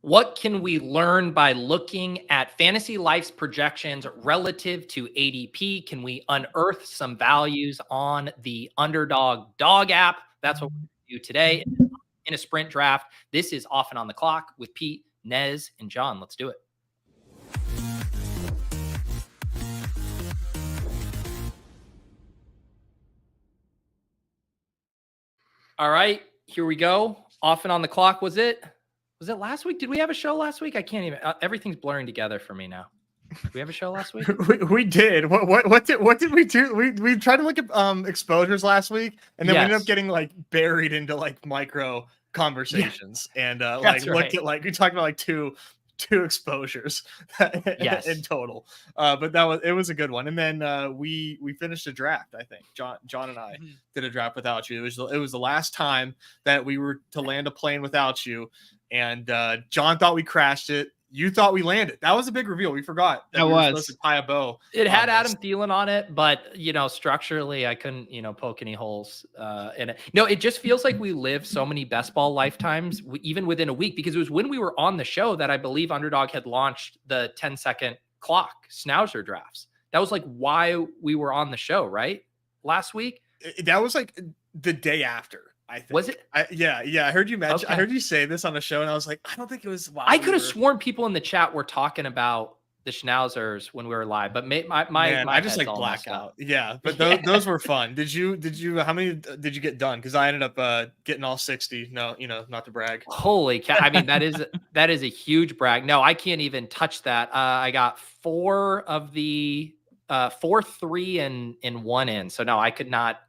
What can we learn by looking at Fantasy Life's projections relative to ADP? Can we unearth some values on the Underdog Dog app? That's what we're going to do today in a sprint draft. This is Often on the Clock with Pete, Nez, and John. Let's do it. All right, here we go. Often on the Clock. Was it last week? Did we have a show last week? I can't even. Everything's blurring together for me now. Did we have a show last week? we did. What did we do? We tried to look at exposures last week, and then we ended up getting like buried into like micro conversations, and looked at like we talked about like two exposures in total. But it was a good one. And then we finished a draft. I think John and I did a draft without you. It was the last time that we were to land a plane without you. And John thought we crashed it. You thought we landed. That was a big reveal. We forgot that we were supposed to tie a bow. It had Adam Thielen on it, but structurally I couldn't, poke any holes in it. No, it just feels like we live so many best ball lifetimes, even within a week, because it was when we were on the show that I believe Underdog had launched the 10-second clock Schnauzer drafts. That was like why we were on the show, right? Last week. That was like the day after. I think. Was it? Yeah. I heard you mention. Okay. I heard you say this on the show, and I was like, I don't think it was. I could have sworn people in the chat were talking about the Schnauzers when we were live, but I just like black out. Yeah, but those were fun. Did you? How many did you get done? Because I ended up getting all 60. No, not to brag. Holy cow! I mean, that is a huge brag. No, I can't even touch that. I got 4 of the 4, 3, and 1 in. So no, I could not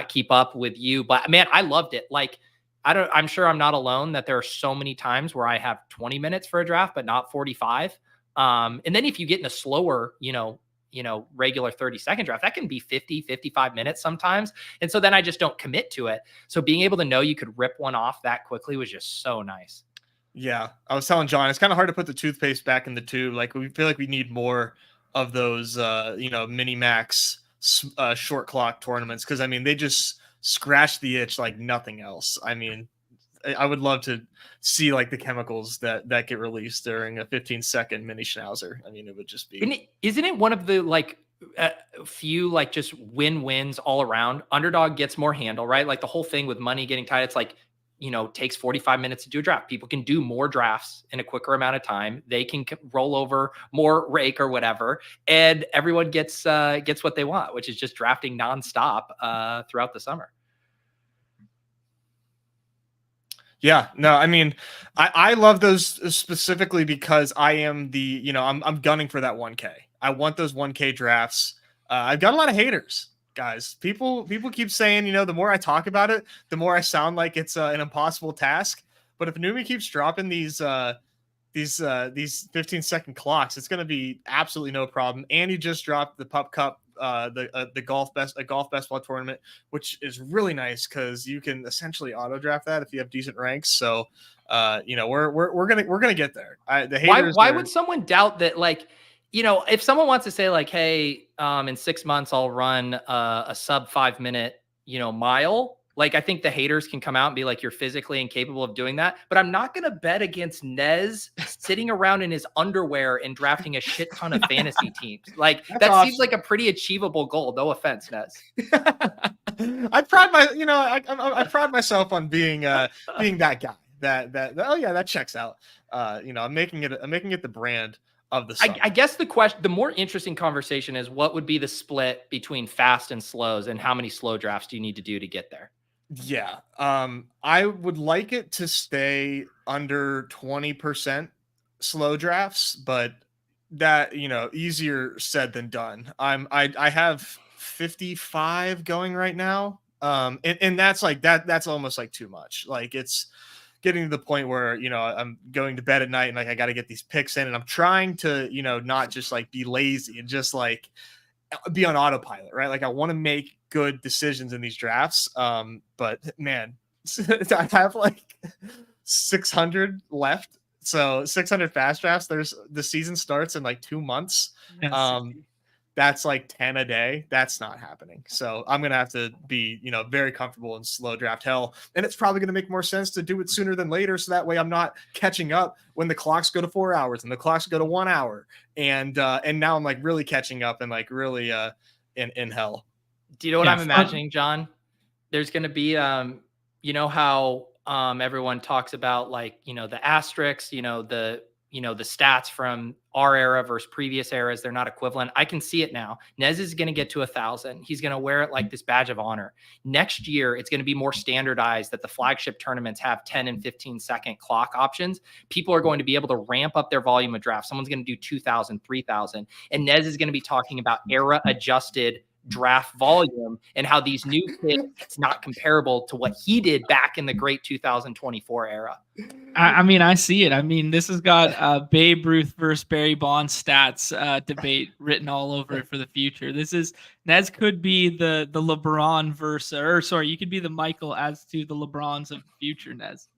keep up with you, but man, I loved it. Like, I'm sure I'm not alone that there are so many times where I have 20 minutes for a draft, but not 45. And then if you get in a slower, regular 30-second draft, that can be 50, 55 minutes sometimes. And so then I just don't commit to it. So being able to know you could rip one off that quickly was just so nice. Yeah. I was telling John, it's kind of hard to put the toothpaste back in the tube. Like, we feel like we need more of those, mini max short clock tournaments, because I mean they just scratch the itch like nothing else. I mean, I would love to see like the chemicals that get released during a 15-second mini Schnauzer. I mean, it would just be. Isn't it one of the like few like just win-wins all around? Underdog gets more handle, right? Like the whole thing with money getting tight. It's like, takes 45 minutes to do a draft. People can do more drafts in a quicker amount of time. They can roll over more rake or whatever, and everyone gets what they want, which is just drafting nonstop throughout the summer. Yeah, no, I mean, I love those specifically because I am I'm gunning for that 1K. I want those 1K drafts. I've got a lot of haters. Guys, people keep saying, the more I talk about it, the more I sound like it's an impossible task. But if Numi keeps dropping these 15-second clocks, it's going to be absolutely no problem. And he just dropped the Pup Cup, the golf best ball tournament, which is really nice because you can essentially auto draft that if you have decent ranks. So, we're gonna get there. The haters. Why would someone doubt that? Like, if someone wants to say like, hey, in 6 months, I'll run a sub 5-minute, mile. Like, I think the haters can come out and be like, you're physically incapable of doing that. But I'm not going to bet against Nez sitting around in his underwear and drafting a shit ton of fantasy teams. Like, that awesome. Seems like a pretty achievable goal. No offense, Nez. I pride myself on being that guy. That checks out. I'm making it the brand of the summer. I guess the more interesting conversation is what would be the split between fast and slows, and how many slow drafts do you need to do to get there? Yeah. I would like it to stay under 20% slow drafts, but that, easier said than done. I have 55 going right now. And that's like that's almost like too much. Like, it's getting to the point where, I'm going to bed at night and like, I got to get these picks in, and I'm trying to, not just like be lazy and just like be on autopilot, right? Like, I want to make good decisions in these drafts. But man, I have like 600 left. So 600 fast drafts. The season starts in like 2 months. that's like 10 a day. That's not happening. So I'm going to have to be, very comfortable in slow draft hell. And it's probably going to make more sense to do it sooner than later. So that way I'm not catching up when the clocks go to 4 hours and the clocks go to 1 hour. And now I'm like really catching up and like really in hell. Do you know what I'm imagining, John? There's going to be, you know how everyone talks about like, the asterisks, the stats from our era versus previous eras, they're not equivalent. I can see it now. Nez is going to get to 1,000. He's going to wear it like this badge of honor. Next year, it's going to be more standardized that the flagship tournaments have 10 and 15-second clock options. People are going to be able to ramp up their volume of drafts. Someone's going to do 2,000, 3,000. And Nez is going to be talking about era adjusted draft volume and how these new kids, it's not comparable to what he did back in the great 2024 era. I mean, I see it. I mean, this has got Babe Ruth versus Barry Bonds stats debate written all over it for the future. Nez could be the LeBron you could be the Michael as to the LeBrons of the future, Nez.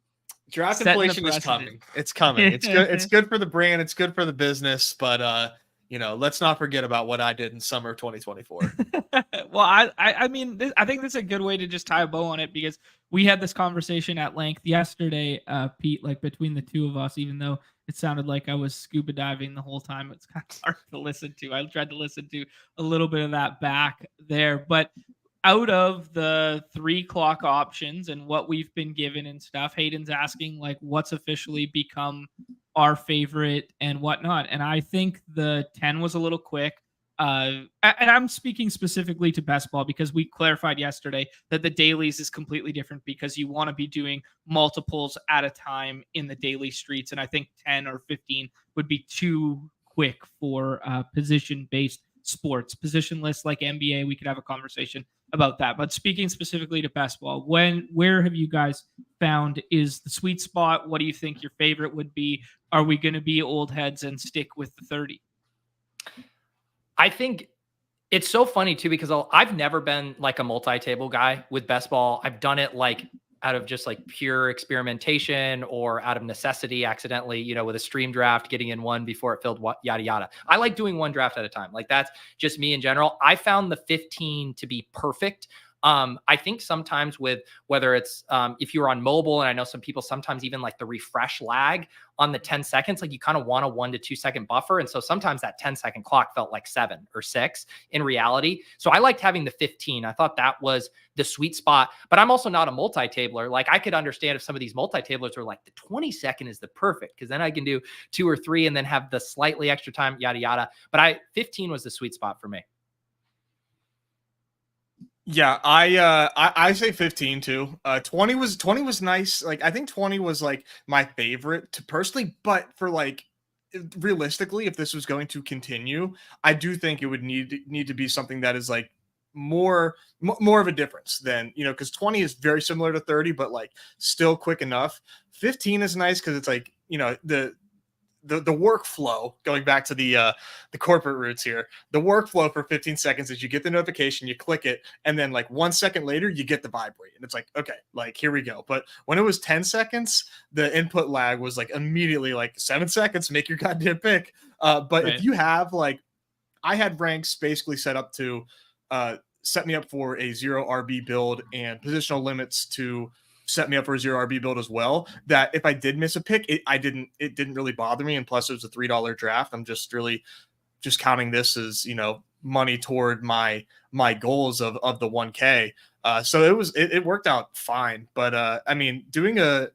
Draft inflation is coming. It's coming. It's good. It's good for the brand. It's good for the business. But let's not forget about what I did in summer of 2024. Well, I mean, I think that's a good way to just tie a bow on it, because we had this conversation at length yesterday, Pete, like between the two of us, even though it sounded like I was scuba diving the whole time. It's kind of hard to listen to. I tried to listen to a little bit of that back there, but out of the 3 clock options and what we've been given and stuff, Hayden's asking like what's officially become our favorite and whatnot. And I think the 10 was a little quick. And I'm speaking specifically to best ball because we clarified yesterday that the dailies is completely different because you want to be doing multiples at a time in the daily streets. And I think 10 or 15 would be too quick for position-based sports. Positionless like NBA, we could have a conversation about that. But speaking specifically to best ball, where have you guys found is the sweet spot? What do you think your favorite would be? Are we going to be old heads and stick with the 30? I think it's so funny too, because I've never been like a multi-table guy with best ball. I've done it like out of just like pure experimentation or out of necessity, accidentally, with a stream draft, getting in one before it filled, yada, yada. I like doing one draft at a time. Like that's just me in general. I found the 15 to be perfect. I think sometimes with whether it's if you're on mobile, and I know some people sometimes even like the refresh lag on the 10 seconds, like you kind of want a 1 to 2 second buffer. And so sometimes that 10-second clock felt like 7 or 6 in reality. So I liked having the 15. I thought that was the sweet spot, but I'm also not a multi-tabler. Like I could understand if some of these multi-tablers were like the 20-second is the perfect, because then I can do 2 or 3 and then have the slightly extra time, yada, yada. But 15 was the sweet spot for me. Yeah, I say 15 too. 20 was nice. Like I think 20 was like my favorite to personally, but for like realistically, if this was going to continue, I do think it would need to be something that is like more of a difference than, because 20 is very similar to 30, but like still quick enough. 15 is nice because it's like, the workflow, going back to the corporate roots here, the workflow for 15 seconds is you get the notification, you click it, and then like 1 second later you get the vibrate, and it's like, okay, like here we go. But when it was 10 seconds, the input lag was like immediately like 7 seconds, make your goddamn pick. But right. If you have like, I had ranks basically set up to set me up for a 0 RB build and positional limits to set me up for a 0 RB build as well, that if I did miss a pick, it didn't really bother me. And plus it was a $3 draft. I'm just counting this as, money toward my goals of the 1K. So it worked out fine. But I mean, doing a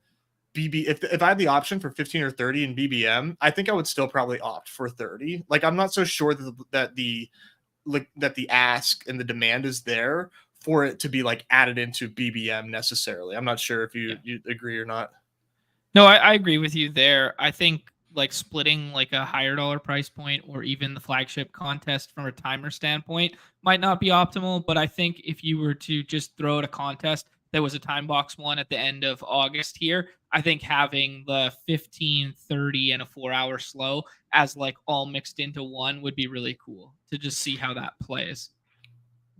BB, if I had the option for 15 or 30 in BBM, I think I would still probably opt for 30. Like, I'm not so sure that the ask and the demand is there for it to be like added into BBM necessarily. I'm not sure if you agree or not. No, I agree with you there. I think like splitting like a higher dollar price point or even the flagship contest from a timer standpoint might not be optimal. But I think if you were to just throw out a contest that was a time box one at the end of August here, I think having the 15, 30 and a 4-hour slow as like all mixed into one would be really cool to just see how that plays.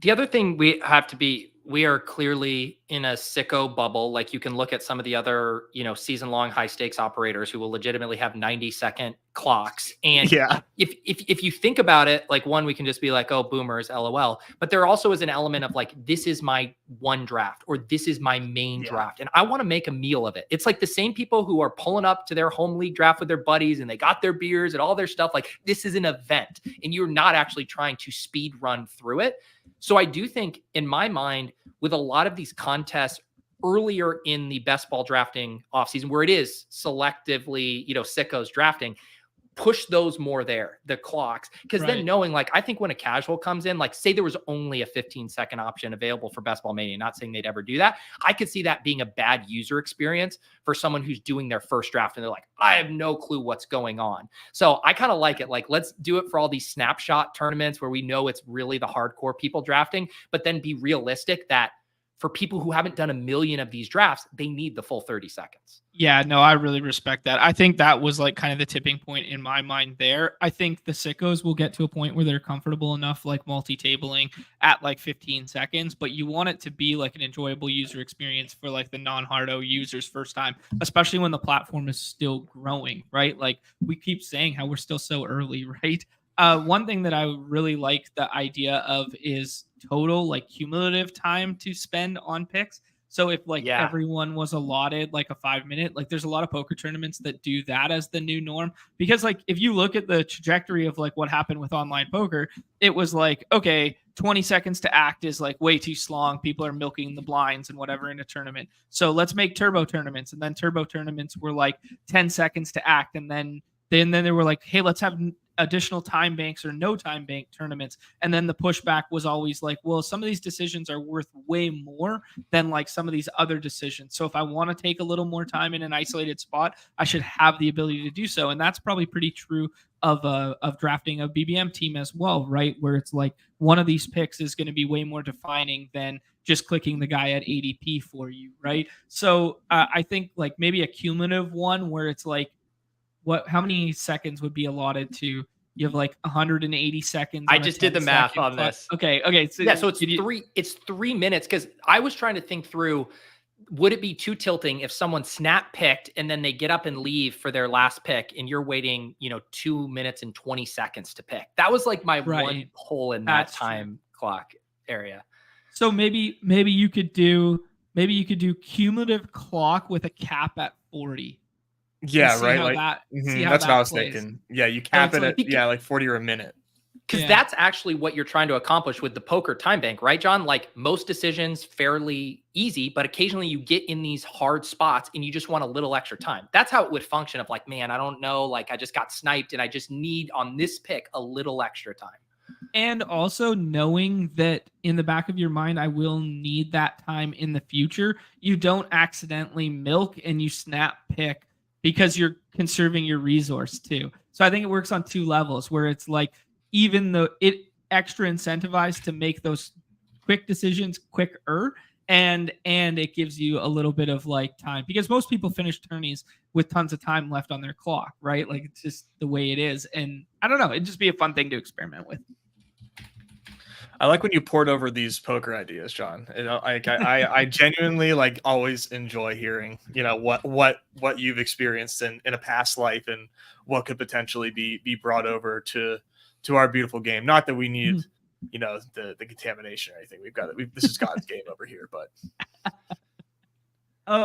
The other thing we have to be we are clearly in a sicko bubble. Like you can look at some of the other, season long high stakes operators who will legitimately have 90-second clocks. And Yeah. if you think about it, like one, we can just be like, oh, boomers, LOL. But there also is an element of like, this is my one draft or this is my main draft. And I want to make a meal of it. It's like the same people who are pulling up to their home league draft with their buddies and they got their beers and all their stuff. Like this is an event and you're not actually trying to speed run through it. So I do think in my mind, with a lot of these contests earlier in the best ball drafting offseason, where it is selectively, sickos drafting, push those more there, the clocks. Because then knowing, like, I think when a casual comes in, like, say there was only a 15-second option available for Best Ball Mania, not saying they'd ever do that. I could see that being a bad user experience for someone who's doing their first draft and they're like, I have no clue what's going on. So I kind of like it. Like, let's do it for all these snapshot tournaments where we know it's really the hardcore people drafting, but then be realistic that for people who haven't done a million of these drafts, they need the full 30 seconds. Yeah, no, I really respect that. I think that was like kind of the tipping point in my mind there. I think the sickos will get to a point where they're comfortable enough like multi-tabling at like 15 seconds, but you want it to be like an enjoyable user experience for like the non-hardo users first time, especially when the platform is still growing, right? Like we keep saying how we're still so early, right? One thing that I really like the idea of is total like cumulative time to spend on picks. So if like everyone was allotted like a 5-minute, like there's a lot of poker tournaments that do that as the new norm. Because like if you look at the trajectory of like what happened with online poker, it was like, okay, 20 seconds to act is like way too long. People are milking the blinds and whatever in a tournament. So let's make turbo tournaments. And then turbo tournaments were like 10 seconds to act. And then they were like, hey, let's have additional time banks or no time bank tournaments. And then the pushback was always like, well, some of these decisions are worth way more than like some of these other decisions. So if I want to take a little more time in an isolated spot, I should have the ability to do so. And that's probably pretty true of drafting a BBM team as well, right? Where it's like one of these picks is going to be way more defining than just clicking the guy at ADP for you, right? So I think like maybe a cumulative one where it's like, how many seconds would be allotted to, you have like 180 seconds. I just did the math on this. Okay. So yeah, so it's 3 minutes. Cause I was trying to think through, would it be too tilting if someone snap picked and then they get up and leave for their last pick and you're waiting, 2 minutes and 20 seconds to pick? That was like my one hole in that time clock area. So maybe you could do cumulative clock with a cap at 40. Yeah, right. Like that's what I was plays. Thinking. Yeah, you cap it at like 40 or a minute. Because that's actually what you're trying to accomplish with the poker time bank, right, John? Like most decisions fairly easy, but occasionally you get in these hard spots and you just want a little extra time. That's how it would function of like, man, I don't know, like I just got sniped and I just need on this pick a little extra time. And also knowing that in the back of your mind, I will need that time in the future. You don't accidentally milk and you snap pick because you're conserving your resource too. So I think it works on two levels where it's like, even though it extra incentivized to make those quick decisions quicker, and it gives you a little bit of like time, because most people finish tourneys with tons of time left on their clock, right? Like it's just the way it is. And I don't know, it'd just be a fun thing to experiment with. I like when you poured over these poker ideas, John. I genuinely like always enjoy hearing, what you've experienced in a past life and what could potentially be brought over to our beautiful game. Not that we need, the contamination or anything. This is God's game over here, but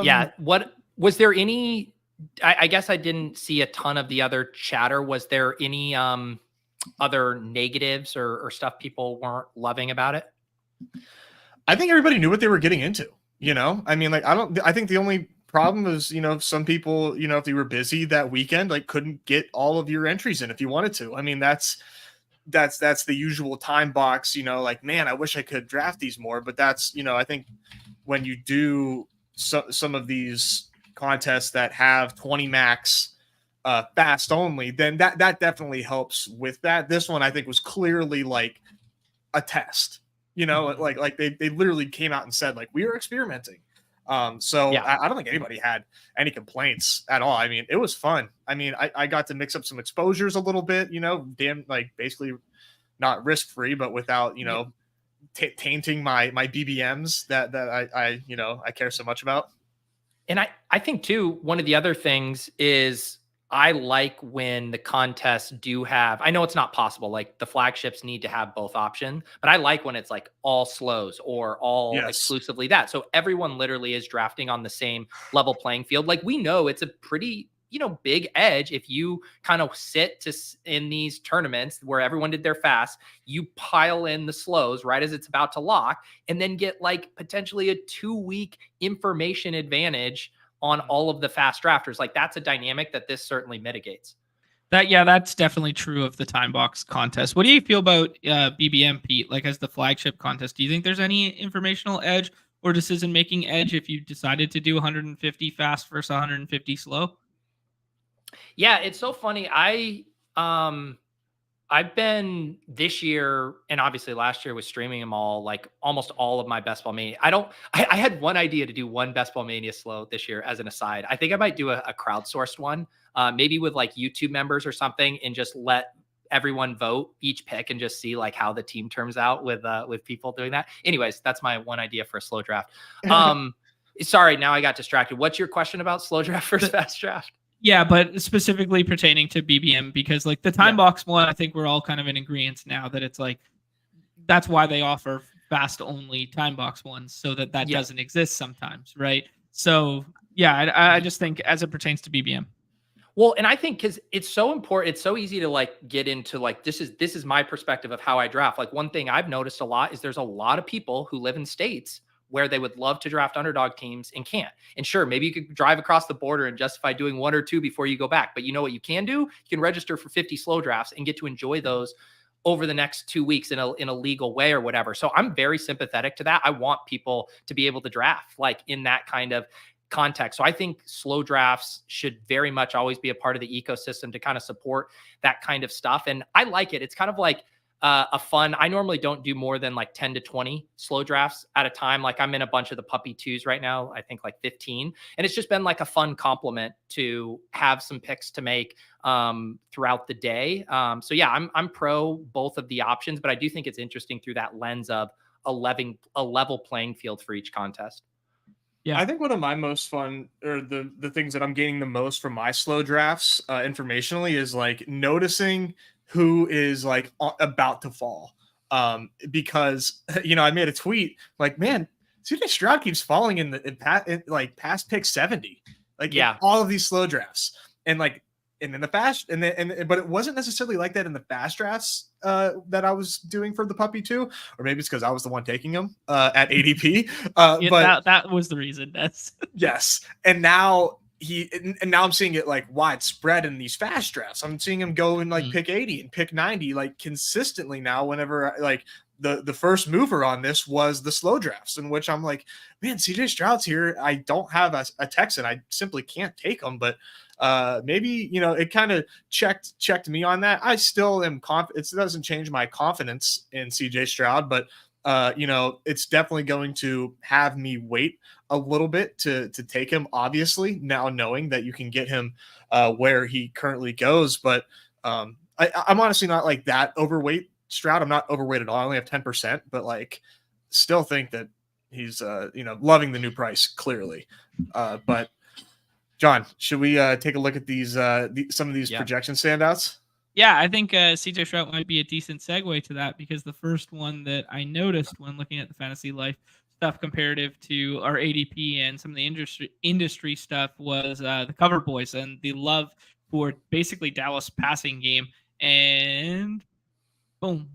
yeah. What was there any? I guess I didn't see a ton of the other chatter. Was there any other negatives or stuff people weren't loving about it? I think everybody knew what they were getting into, I mean, like, I think the only problem is, some people, if they were busy that weekend, like couldn't get all of your entries in if you wanted to. I mean, that's the usual time box, like, man, I wish I could draft these more, but that's, I think when you do some of these contests that have 20 max fast only, then that definitely helps with that. This one I think was clearly like a test, like they literally came out and said like, we are experimenting. So yeah. I don't think anybody had any complaints at all. I mean, it was fun. I mean, I got to mix up some exposures a little bit, basically not risk free, but without, tainting my BBMs that I care so much about. And I think too, one of the other things is I like when the contests do have, I know it's not possible, like the flagships need to have both option, but I like when it's like all slows or all Yes. exclusively that. So everyone literally is drafting on the same level playing field. Like we know it's a pretty, big edge if you kind of in these tournaments where everyone did their fast, you pile in the slows right as it's about to lock, and then get like potentially a 2-week information advantage on all of the fast drafters. Like that's a dynamic that this certainly mitigates. That's definitely true of the time box contest. What do you feel about BBM, Pete? Like as the flagship contest, do you think there's any informational edge or decision making edge if you decided to do 150 fast versus 150 slow? Yeah, it's so funny. I've been this year, and obviously last year was streaming them all, like almost all of my Best Ball Mania. I had one idea to do one Best Ball Mania slow this year as an aside. I think I might do a crowdsourced one, maybe with like YouTube members or something, and just let everyone vote each pick and just see like how the team turns out with people doing that. Anyways, that's my one idea for a slow draft. Sorry, now I got distracted. What's your question about slow draft versus fast draft? Yeah, but specifically pertaining to BBM, because like the time box one, I think we're all kind of in agreement now that it's like, that's why they offer fast only time box ones, so that doesn't exist sometimes. Right. So yeah, I just think as it pertains to BBM. Well, and I think because it's so important, it's so easy to like get into like, this is my perspective of how I draft. Like one thing I've noticed a lot is there's a lot of people who live in states where they would love to draft underdog teams and can't. And sure, maybe you could drive across the border and justify doing 1 or 2 before you go back. But you know what you can do? You can register for 50 slow drafts and get to enjoy those over the next 2 weeks in a legal way or whatever. So I'm very sympathetic to that. I want people to be able to draft like in that kind of context. So I think slow drafts should very much always be a part of the ecosystem to kind of support that kind of stuff. And I like it. It's kind of like a fun, I normally don't do more than like 10 to 20 slow drafts at a time. Like I'm in a bunch of the puppy twos right now, I think like 15. And it's just been like a fun complement to have some picks to make throughout the day. So yeah, I'm pro both of the options, but I do think it's interesting through that lens of a level playing field for each contest. Yeah, I think one of my most fun, or the things that I'm gaining the most from my slow drafts informationally, is like noticing who is like about to fall. Because I made a tweet like, man, CJ Stroud keeps falling in past pick 70, like in all of these slow drafts, and like. And in the fast, but it wasn't necessarily like that in the fast drafts that I was doing for the puppy too, or maybe it's because I was the one taking them at ADP. But that was the reason. That's yes. And now I'm seeing it like widespread in these fast drafts. I'm seeing him go in like pick 80 and pick 90 like consistently now. Whenever like the first mover on this was the slow drafts, in which I'm like, man, CJ Stroud's here. I don't have a Texan. I simply can't take him, but maybe it kind of checked me on that. I still am confident. It doesn't change my confidence in CJ Stroud, but it's definitely going to have me wait a little bit to take him, obviously, now knowing that you can get him where he currently goes. But I'm honestly not like that overweight Stroud. I'm not overweight at all. I only have 10%, but like still think that he's loving the new price clearly. But John, should we take a look at these some of these projection standouts? Yeah, I think CJ Stroud might be a decent segue to that, because the first one that I noticed when looking at the fantasy life stuff comparative to our ADP and some of the industry stuff was the cover boys and the love for basically Dallas passing game. And boom,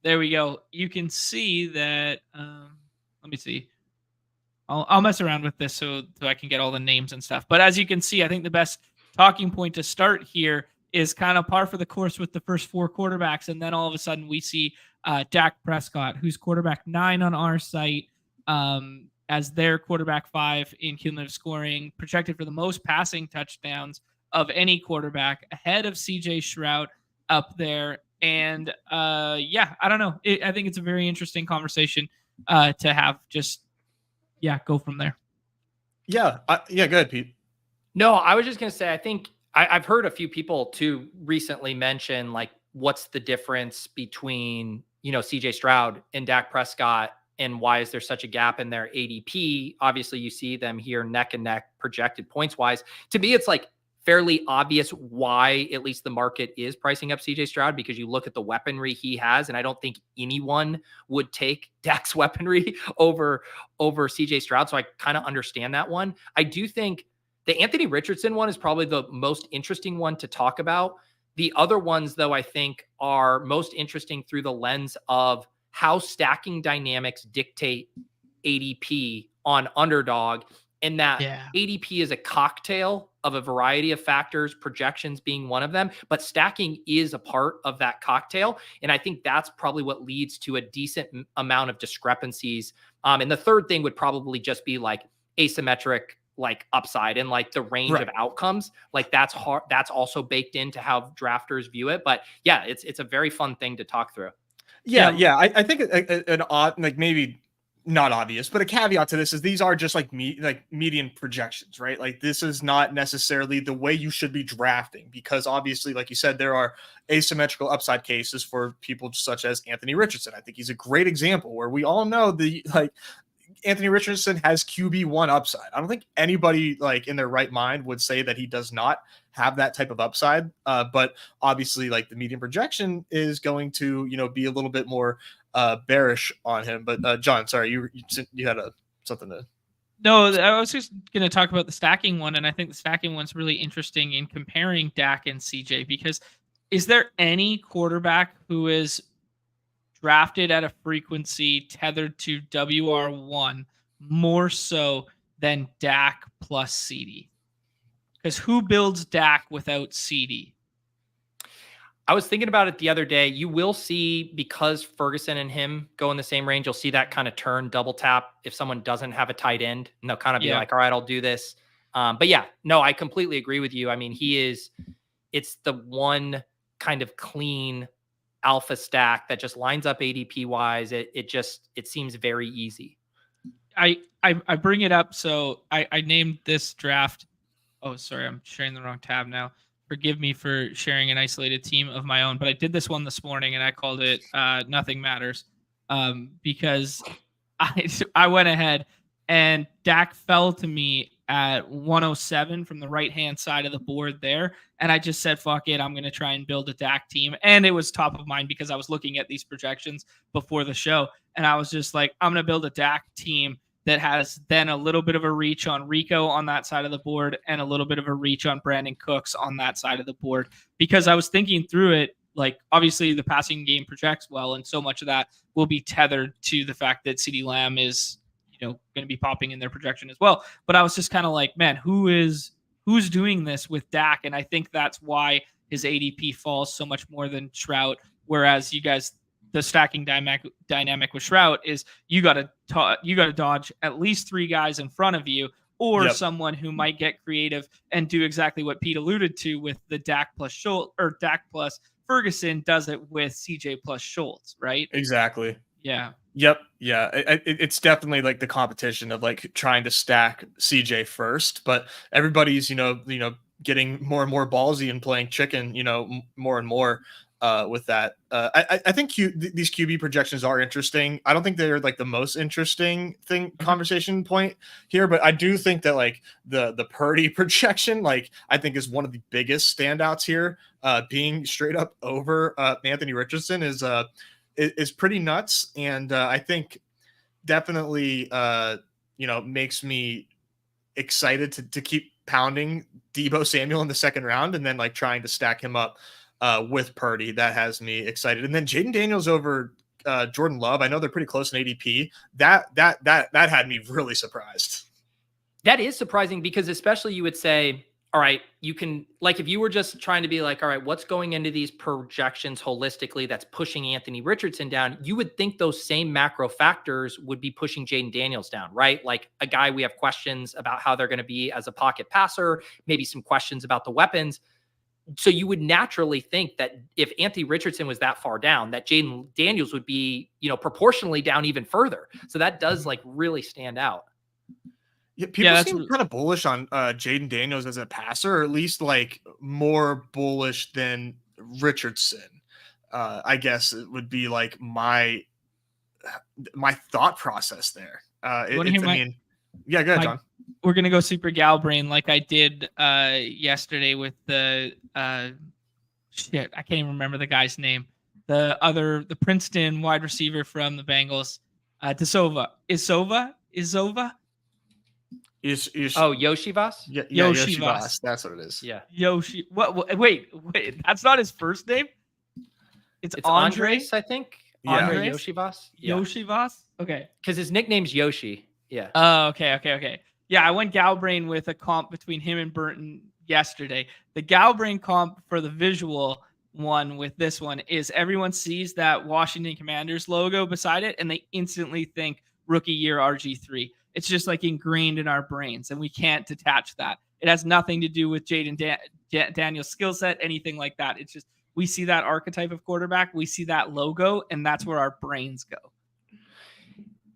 there we go. You can see that. Let me see. I'll mess around with this so I can get all the names and stuff. But as you can see, I think the best talking point to start here is kind of par for the course with the first 4 quarterbacks. And then all of a sudden we see Dak Prescott, who's quarterback 9 on our site, as their quarterback 5 in cumulative scoring, projected for the most passing touchdowns of any quarterback, ahead of CJ Stroud up there. And I don't know. I think it's a very interesting conversation to have. Just go from there. Go ahead, Pete. No, I was just going to say, I think I've heard a few people too recently mention like, what's the difference between, CJ Stroud and Dak Prescott and why is there such a gap in their ADP? Obviously, you see them here neck and neck projected points wise. To me, it's like fairly obvious why at least the market is pricing up CJ Stroud, because you look at the weaponry he has, and I don't think anyone would take Dak's weaponry over CJ Stroud. So I kind of understand that one. I do think the Anthony Richardson one is probably the most interesting one to talk about. The other ones, though, I think are most interesting through the lens of how stacking dynamics dictate ADP on Underdog, and that ADP is a cocktail of a variety of factors, projections being one of them, but stacking is a part of that cocktail. And I think that's probably what leads to a decent amount of discrepancies. And the third thing would probably just be like asymmetric, like upside and like the range of outcomes. Like that's hard. That's also baked into how drafters view it. But yeah, it's a very fun thing to talk through. Yeah. I think an odd, like maybe not obvious, but a caveat to this is these are just like median projections, right? Like this is not necessarily the way you should be drafting, because obviously, like you said, there are asymmetrical upside cases for people such as Anthony Richardson. I think he's a great example where we all know Anthony Richardson has QB1 upside. I don't think anybody like in their right mind would say that he does not have that type of upside. But obviously, like the median projection is going to, be a little bit more bearish on him. But John, sorry, you had something to. No, I was just going to talk about the stacking one, and I think the stacking one's really interesting in comparing Dak and CJ, because is there any quarterback who is drafted at a frequency tethered to WR1 more so than Dak plus CD? Because who builds Dak without CD? I was thinking about it the other day. You will see, because Ferguson and him go in the same range, you'll see that kind of turn double tap if someone doesn't have a tight end, and they'll kind of be like, all right, I'll do this. But yeah, no, I completely agree with you. I mean, it's the one kind of clean alpha stack that just lines up ADP wise. It seems very easy. I bring it up. So I named this draft. Oh, sorry, I'm sharing the wrong tab now. Forgive me for sharing an isolated team of my own, but I did this one this morning and I called it Nothing Matters, because I went ahead and Dak fell to me at 107 from the right-hand side of the board there. And I just said, fuck it, I'm going to try and build a Dak team. And it was top of mind because I was looking at these projections before the show. And I was just like, I'm going to build a Dak team that has then a little bit of a reach on Rico on that side of the board and a little bit of a reach on Brandon Cooks on that side of the board. Because I was thinking through it, like obviously the passing game projects well, and so much of that will be tethered to the fact that CeeDee Lamb is going to be popping in their projection as well. But I was just kind of like, man, who's doing this with Dak? And I think that's why his ADP falls so much more than Stroud. Whereas you guys, the stacking dynamic with Stroud is you got to dodge at least three guys in front of you, or someone who might get creative and do exactly what Pete alluded to with the Dak plus Schultz, or Dak plus Ferguson does it with CJ plus Schultz, right? Exactly. Yeah. Yep. Yeah. It's definitely like the competition of like trying to stack CJ first, but everybody's, getting more and more ballsy and playing chicken, more and more with that. I think these QB projections are interesting. I don't think they're like the most interesting conversation point here, but I do think that like the Purdy projection, like I think is one of the biggest standouts here. Being straight up over Anthony Richardson is pretty nuts, and I think definitely makes me excited to keep pounding Deebo Samuel in the second round, and then like trying to stack him up with Purdy. That has me excited. And then Jaden Daniels over Jordan Love. I know they're pretty close in ADP. That had me really surprised. That is surprising, because especially you would say, all right, you can, like, if you were just trying to be like, all right, what's going into these projections holistically that's pushing Anthony Richardson down, you would think those same macro factors would be pushing Jaden Daniels down, right? Like a guy we have questions about how they're going to be as a pocket passer, maybe some questions about the weapons. So you would naturally think that if Anthony Richardson was that far down, that Jaden Daniels would be, proportionally down even further. So that does like really stand out. Yeah, people seem kind of bullish on Jaden Daniels as a passer, or at least like more bullish than Richardson. I guess it would be like my my thought process there. You wanna hear yeah, go ahead, John. We're gonna go super gal brain like I did yesterday with the shit. I can't even remember the guy's name. The Princeton wide receiver from the Bengals, Izzova. Oh, Yoshivas? Yeah, Yoshivas. That's what it is. Yeah. What? Wait. That's not his first name. It's Andre. Andres, I think. Yeah. Andre Andres? Yoshivas. Yeah. Yoshivas. Okay. Because his nickname's Yoshi. Yeah. Oh, okay. Yeah, I went Galbrain with a comp between him and Burton yesterday. The Galbrain comp for the visual one with this one is everyone sees that Washington Commanders logo beside it and they instantly think rookie year RG3. It's just like ingrained in our brains and we can't detach that. It has nothing to do with Jaden Daniel's skill set, anything like that. It's just we see that archetype of quarterback, we see that logo, and that's where our brains go.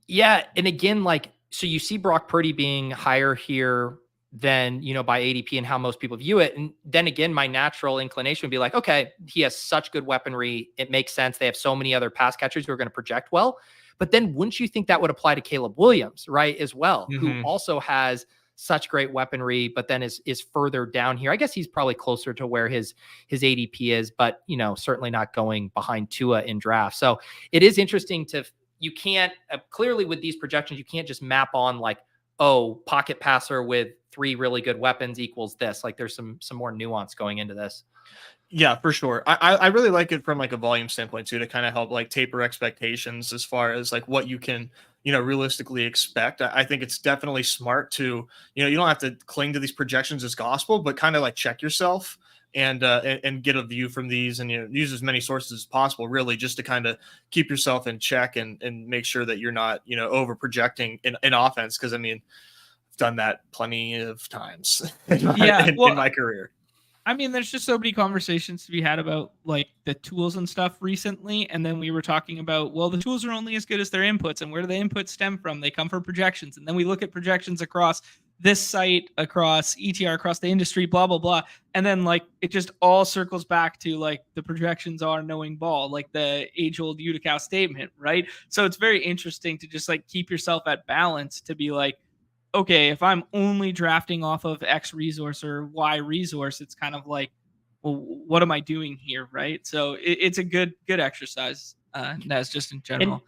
Yeah, and again, like, so you see Brock Purdy being higher here than, by ADP and how most people view it. And then again, my natural inclination would be like, okay, he has such good weaponry. It makes sense. They have so many other pass catchers who are going to project well. But then wouldn't you think that would apply to Caleb Williams, right, as well, who also has such great weaponry, but then is further down here. I guess he's probably closer to where his ADP is, but, certainly not going behind Tua in draft. So it is interesting you can't clearly with these projections, you can't just map on like, oh, pocket passer with 3 really good weapons equals this. Like there's some more nuance going into this. Yeah, for sure. I really like it from like a volume standpoint too, to kind of help like taper expectations as far as like what you can, realistically expect. I think it's definitely smart to, you don't have to cling to these projections as gospel, but kind of like check yourself and get a view from these and use as many sources as possible, really, just to kind of keep yourself in check and make sure that you're not, over projecting in offense. Cause I've done that plenty of times in my career. I mean, there's just so many conversations to be had about like the tools and stuff recently. And then we were talking about, well, the tools are only as good as their inputs. And where do the inputs stem from? They come from projections. And then we look at projections across this site, across ETR, across the industry, blah, blah, blah. And then like, it just all circles back to like the projections are knowing ball, like the age old Utica statement, right? So it's very interesting to just like keep yourself at balance to be like, okay, if I'm only drafting off of X resource or Y resource, it's kind of like, well, what am I doing here, right? So it's a good exercise. That's just in general.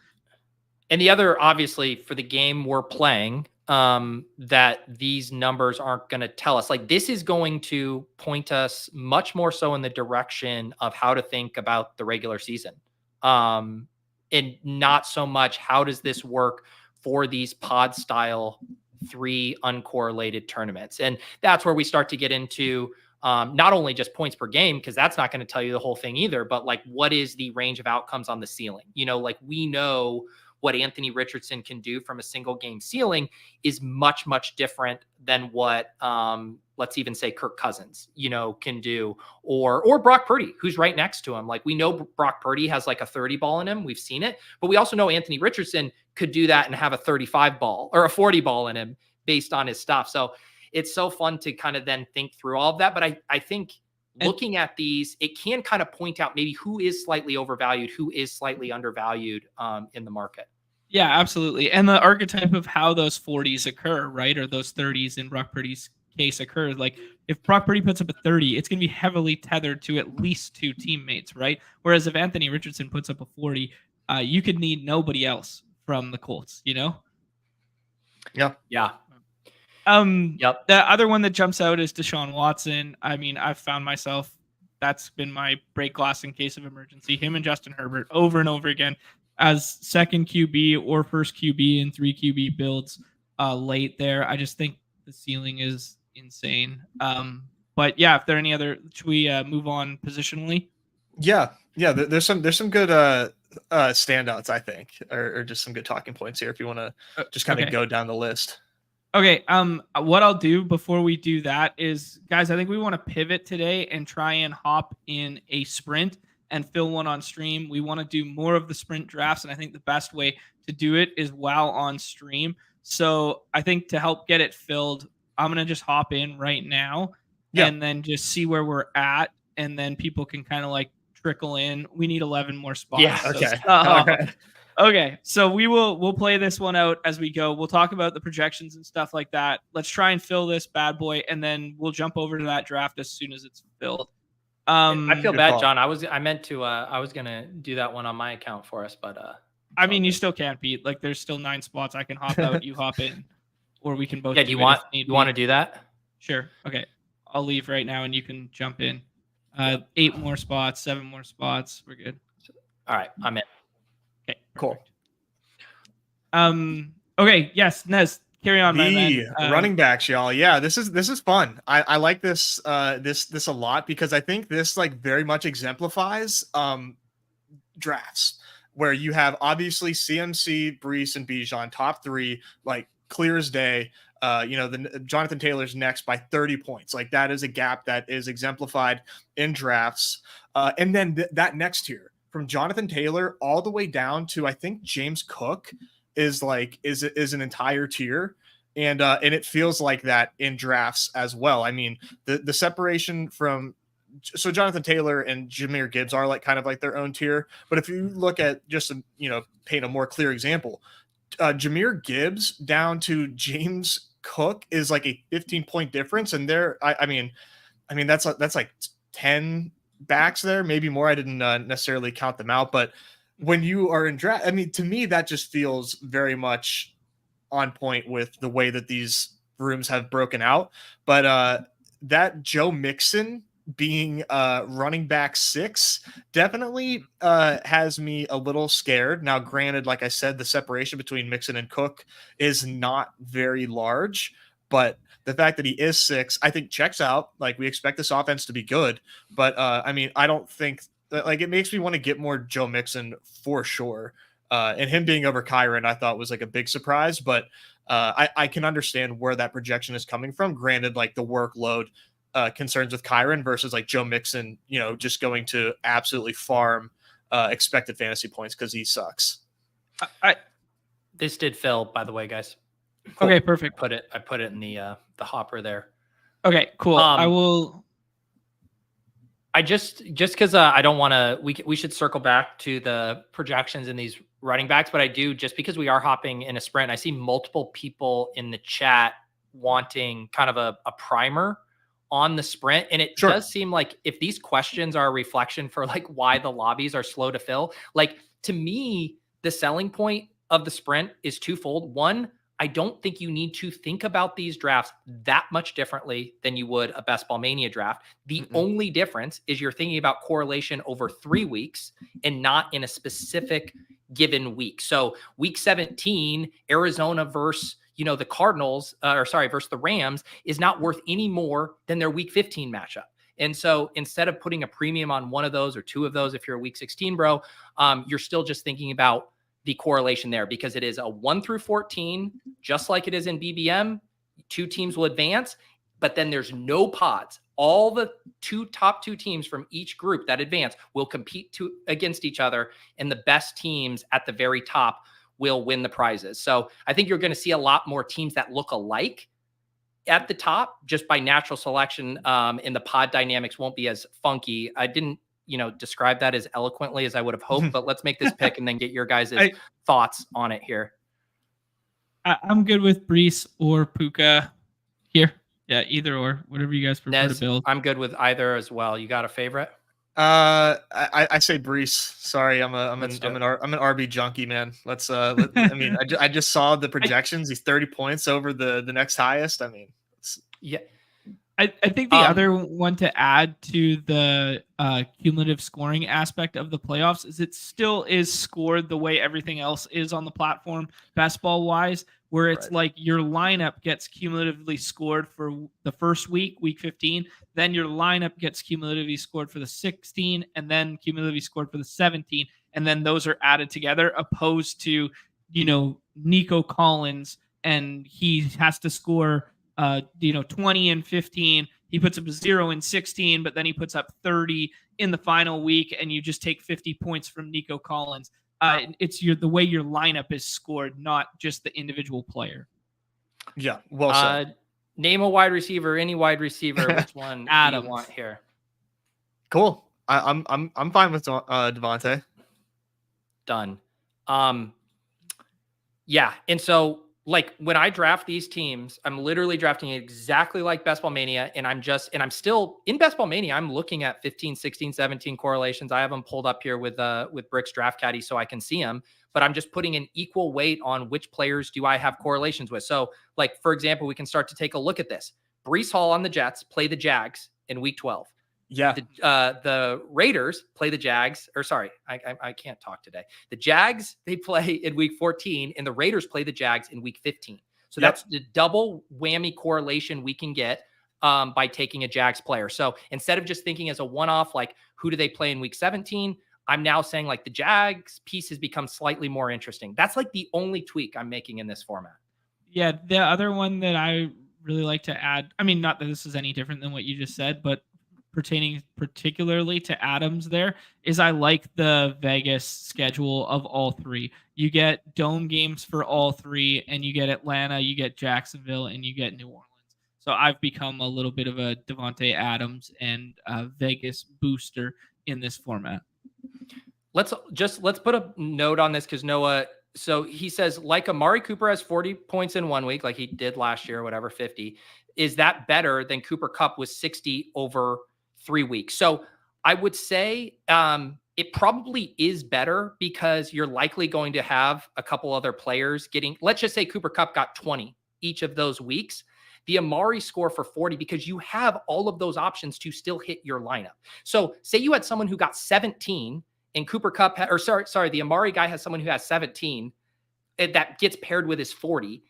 And the other, obviously, for the game we're playing, that these numbers aren't going to tell us. Like this is going to point us much more so in the direction of how to think about the regular season, and not so much how does this work for these pod style 3 uncorrelated tournaments. And that's where we start to get into not only just points per game, because that's not going to tell you the whole thing either, but like what is the range of outcomes on the ceiling? Like we know what Anthony Richardson can do from a single game ceiling is much, much different than what let's even say Kirk Cousins, can do, or Brock Purdy, who's right next to him. Like we know Brock Purdy has like a 30 ball in him. We've seen it, but we also know Anthony Richardson could do that and have a 35 ball or a 40 ball in him based on his stuff. So it's so fun to kind of then think through all of that. But I think looking at these, it can kind of point out maybe who is slightly overvalued, who is slightly undervalued in the market. Yeah, absolutely. And the archetype of how those 40s occur, right? Or those 30s in Brock Purdy's case occur. Like if Brock Purdy puts up a 30, it's going to be heavily tethered to at least 2 teammates, right? Whereas if Anthony Richardson puts up a 40, you could need nobody else from the Colts, Yeah. Yep. The other one that jumps out is Deshaun Watson. I mean, I've found myself, that's been my break glass in case of emergency. Him and Justin Herbert over and over again as second QB or first QB in 3 QB builds late there. I just think the ceiling is insane. But yeah, if there are any other, should we move on positionally? Yeah. There's some good standouts, I think, or just some good talking points here if you want to just kind of go down the list. Okay. What I'll do before we do that is, guys, I think we want to pivot today and try and hop in a sprint and fill one on stream. We want to do more of the sprint drafts, and I think the best way to do it is while on stream. So I think to help get it filled, I'm going to just hop in right now and then just see where we're at, and then people can kind of like trickle in. We need 11 more spots. Yeah, okay. All right. Okay, so we'll play this one out as we go. We'll talk about the projections and stuff like that. Let's try and fill this bad boy, and then we'll jump over to that draft as soon as it's filled. I feel Good bad, call. John. I was gonna do that one on my account for us, but I mean, you still can't beat. Like, there's still 9 spots. I can hop out, you hop in, or we can both. yeah. Do you want to do that? Sure. Okay, I'll leave right now, and you can jump in. 8 more spots, 7 more spots. We're good. All right, I'm in. Okay, Cool. Okay. Yes, Nez, carry on, my man. Running backs, y'all. Yeah, this is fun. I like this this a lot because I think this like very much exemplifies drafts where you have obviously CMC, Brees, and Bijan top 3, like clear as day. The Jonathan Taylor's next by 30 points. Like that is a gap that is exemplified in drafts. And then that next tier from Jonathan Taylor all the way down to I think James Cook is an entire tier. And it feels like that in drafts as well. I mean, the separation from so Jonathan Taylor and Jahmyr Gibbs are like kind of like their own tier. But if you look at just paint a more clear example, Jahmyr Gibbs down to James Cook is like a 15-point difference, and I mean that's like 10 backs there, maybe more. I didn't necessarily count them out, but when you are in draft, I mean, to me that just feels very much on point with the way that these rooms have broken out. But that Joe Mixon being running back 6 definitely has me a little scared. Now, granted, like I said, the separation between Mixon and Cook is not very large, but the fact that he is 6, I think checks out. Like we expect this offense to be good, but I mean, I don't think that, like, it makes me want to get more Joe Mixon for sure. And him being over Kyron, I thought was like a big surprise, but I can understand where that projection is coming from. Granted, like the workload concerns with Kyron versus like Joe Mixon, just going to absolutely farm expected fantasy points because he sucks. This did fill, by the way, guys. Cool. Okay, perfect. I put it in the hopper there. Okay, cool. I will. I just because I don't want to. We should circle back to the projections in these running backs, but I do just because we are hopping in a sprint. I see multiple people in the chat wanting kind of a primer on the sprint. And it does seem like if these questions are a reflection for like why the lobbies are slow to fill, like to me, the selling point of the sprint is twofold. One, I don't think you need to think about these drafts that much differently than you would a Best Ball Mania draft. The only difference is you're thinking about correlation over 3 weeks and not in a specific given week. So week 17, Arizona versus the Cardinals, versus the Rams is not worth any more than their week 15 matchup. And so instead of putting a premium on one of those or 2 of those, if you're a week 16, bro, you're still just thinking about the correlation there because it is a 1 through 14, just like it is in BBM. 2 teams will advance, but then there's no pods. All the top two teams from each group that advance will compete against each other, and the best teams at the very top will win the prizes. So I think you're going to see a lot more teams that look alike at the top just by natural selection, and the pod dynamics won't be as funky. I didn't, describe that as eloquently as I would have hoped, but let's make this pick and then get your guys' thoughts on it here. I'm good with Brees or Puka here. Yeah, either or, whatever you guys prefer to build. I'm good with either as well. You got a favorite? I say Brees. Sorry, I'm an RB junkie, man. Let's I mean, I just saw the projections. He's 30 points over the next highest. I mean, yeah. I think the other one to add to the cumulative scoring aspect of the playoffs is it still is scored the way everything else is on the platform, best ball wise, where it's like your lineup gets cumulatively scored for the first week, week 15, then your lineup gets cumulatively scored for the 16, and then cumulatively scored for the 17, and then those are added together, opposed to, Nico Collins, and he has to score 20 and 15. He puts up a 0 in 16, but then he puts up 30 in the final week, and you just take 50 points from Nico Collins. It's the way your lineup is scored, not just the individual player. Yeah, well said. Name a wide receiver, any wide receiver. Which one do you want here? Cool. I'm fine with Devontae. Done. Yeah. And so like when I draft these teams, I'm literally drafting exactly like Best Ball Mania. And I'm still in Best Ball Mania. I'm looking at 15, 16, 17 correlations. I have them pulled up here with Brick's Draft Caddy so I can see them, but I'm just putting an equal weight on which players do I have correlations with. So like, for example, we can start to take a look at this. Brees Hall on the Jets play the Jags in week 12. Yeah. The Raiders play the Jags, or sorry, I can't talk today. The Jags, they play in week 14, and the Raiders play the Jags in week 15. So that's the double whammy correlation we can get by taking a Jags player. So instead of just thinking as a one-off, like who do they play in week 17, I'm now saying like the Jags piece has become slightly more interesting. That's like the only tweak I'm making in this format. Yeah, the other one that I really like to add, I mean, not that this is any different than what you just said, but pertaining particularly to Adams there, is I like the Vegas schedule of all three. You get dome games for all three, and you get Atlanta, you get Jacksonville, and you get New Orleans. So I've become a little bit of a Devontae Adams and Vegas booster in this format. Let's put a note on this because Noah, so he says like Amari Cooper has 40 points in 1 week, like he did last year, whatever, 50. Is that better than Cooper Kupp with 60 over 3 weeks? So I would say it probably is better because you're likely going to have a couple other players getting, let's just say Cooper Kupp got 20 each of those weeks. The Amari score for 40 because you have all of those options to still hit your lineup. So say you had someone who got 17 and Cooper Kupp, the Amari guy has someone who has 17 that gets paired with his 40.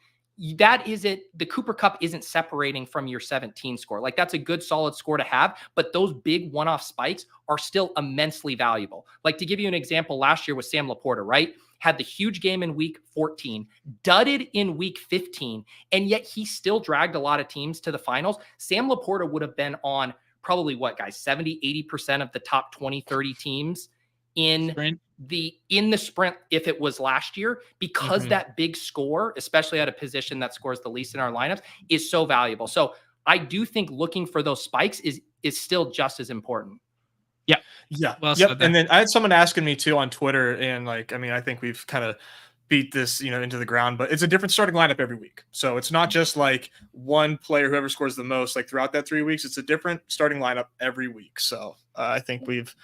That isn't, the Cooper Kupp isn't separating from your 17 score. Like that's a good solid score to have, but those big one-off spikes are still immensely valuable. Like to give you an example, last year with Sam Laporta, right? Had the huge game in week 14, dudded in week 15, and yet he still dragged a lot of teams to the finals. Sam Laporta would have been on probably what, guys, 70, 80% of the top 20, 30 teams in the sprint if it was last year, because that big score, especially at a position that scores the least in our lineups, is so valuable. So I do think looking for those spikes is still just as important. Yeah. Well, yep. And then I had someone asking me too on Twitter, and like, I mean, I think we've kind of beat this, into the ground, but it's a different starting lineup every week. So it's not just like one player, whoever scores the most, like throughout that 3 weeks, it's a different starting lineup every week. So I think we've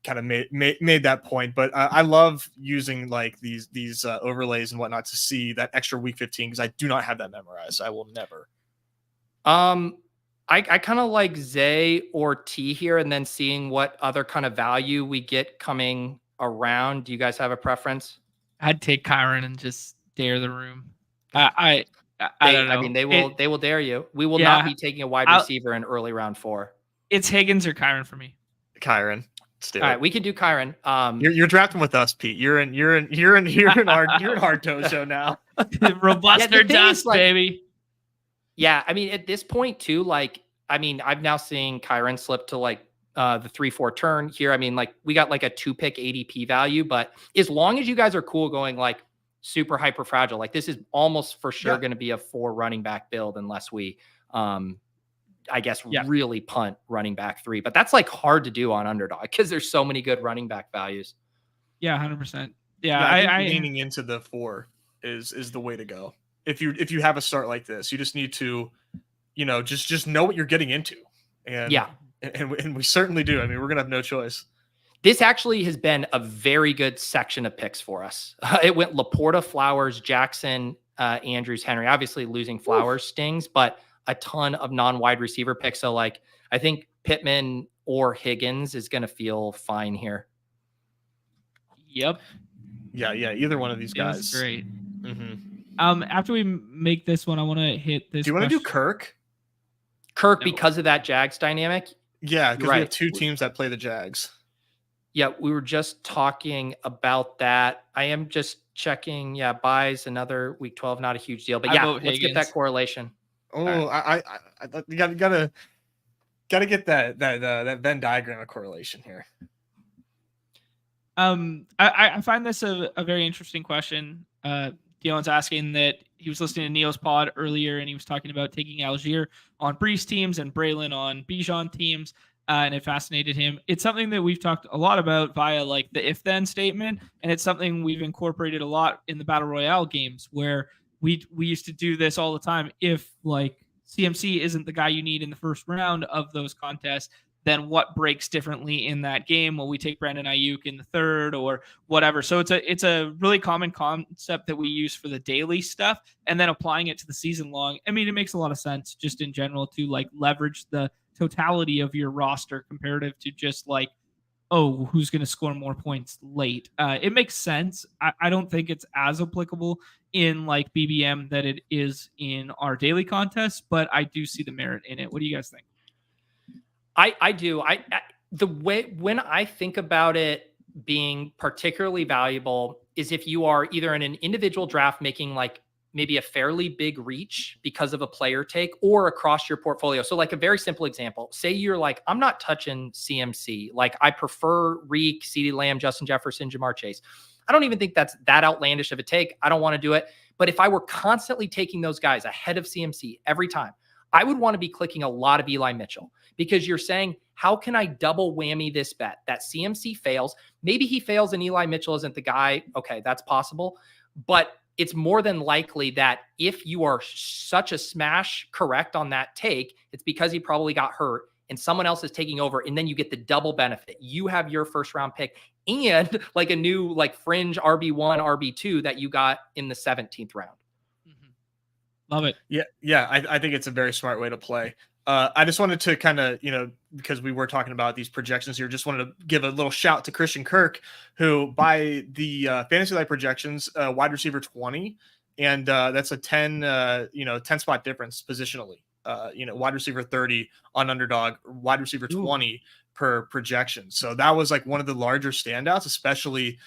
kind of made that point, but I love using like these overlays and whatnot to see that extra week 15, because I do not have that memorized. I will never. I kind of like Zay or T here, and then seeing what other kind of value we get coming around. Do you guys have a preference? I'd take Kyron and just dare the room. I don't know. I mean, they will dare you. We will not be taking a wide receiver in early round 4. It's Higgins or Kyron for me. Kyron. All right, we can do Kyron. You're drafting with us, Pete. You're in our dojo now. Robust or dust, baby. Yeah, I mean, at this point too, like, I mean, I've now seen Kyron slip to like the 3-4 turn here. I mean, like we got like a 2-pick ADP value, but as long as you guys are cool going like super hyper fragile, like this is almost for sure going to be a 4 running back build unless we, I guess, really punt running back 3. But that's like hard to do on Underdog because there's so many good running back values. Yeah, 100%. Yeah, I leaning into the 4 is the way to go. If you have a start like this, you just need to, just know what you're getting into. And and we certainly do. I mean, we're gonna have no choice. This actually has been a very good section of picks for us. It went Laporta, Flowers, Jackson, Andrews, Henry. Obviously losing Flowers stings, but a ton of non-wide receiver picks. So like, I think Pittman or Higgins is going to feel fine here. Yep. Yeah. Either one of these guys. That's great. After we make this one, I want to hit this. Do you want to do Kirk? No. Because of that Jags dynamic? Yeah, because we have 2 teams that play the Jags. Yeah, we were just talking about that. I am just checking. Yeah, buys another week 12, not a huge deal. But let's get that correlation. Oh, right. I you gotta get that Venn diagram of correlation here. I find this a very interesting question. Dylan's asking that he was listening to Neil's pod earlier, and he was talking about taking Algier on Brees teams and Braylon on Bijan teams. and it fascinated him. It's something that we've talked a lot about via like the if then statement, and it's something we've incorporated a lot in the battle royale games where we used to do this all the time. If like CMC isn't the guy you need in the first round of those contests, then what breaks differently in that game? Will we take Brandon Ayuk in the third or whatever? So it's a really common concept that we use for the daily stuff, and then applying it to the season long. I mean, it makes a lot of sense just in general to like leverage the totality of your roster comparative to just like, oh, who's going to score more points late. It makes sense. I don't think it's as applicable in like BBM that it is in our daily contests, but I do see the merit in it. What do you guys think? I do. The way when I think about it being particularly valuable is if you are either in an individual draft making like maybe a fairly big reach because of a player take or across your portfolio. So like a very simple example, say you're like, I'm not touching CMC. Like I prefer Reek, CeeDee Lamb, Justin Jefferson, Jamar Chase. I don't even think that's that outlandish of a take. I don't want to do it. But if I were constantly taking those guys ahead of CMC every time, I would want to be clicking a lot of Eli Mitchell because you're saying, how can I double whammy this bet that CMC fails? Maybe he fails and Eli Mitchell isn't the guy. Okay, that's possible. But it's more than likely that if you are such a smash correct on that take, it's because he probably got hurt and someone else is taking over. And then you get the double benefit. You have your first round pick and like a new like fringe RB1, RB2 that you got in the 17th round. Love it. Yeah. I think it's a very smart way to play. I just wanted to kind of, because we were talking about these projections here, just wanted to give a little shout to Christian Kirk, who by the Fantasy Life projections, wide receiver 20, and that's a 10 spot difference positionally. Wide receiver 30 on Underdog, wide receiver 20 per projection. So that was like one of the larger standouts, especially,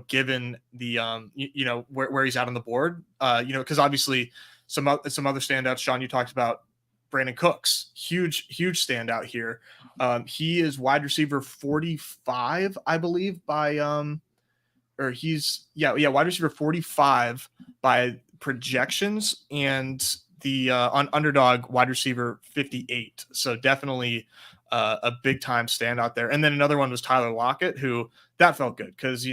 given the, where he's at on the board, because obviously some other standouts, Sean, you talked about Brandon Cooks, huge standout here. He is wide receiver 45, I believe, by wide receiver 45 by projections, and the on Underdog wide receiver 58. So definitely a big time standout there. And then another one was Tyler Lockett, who that felt good because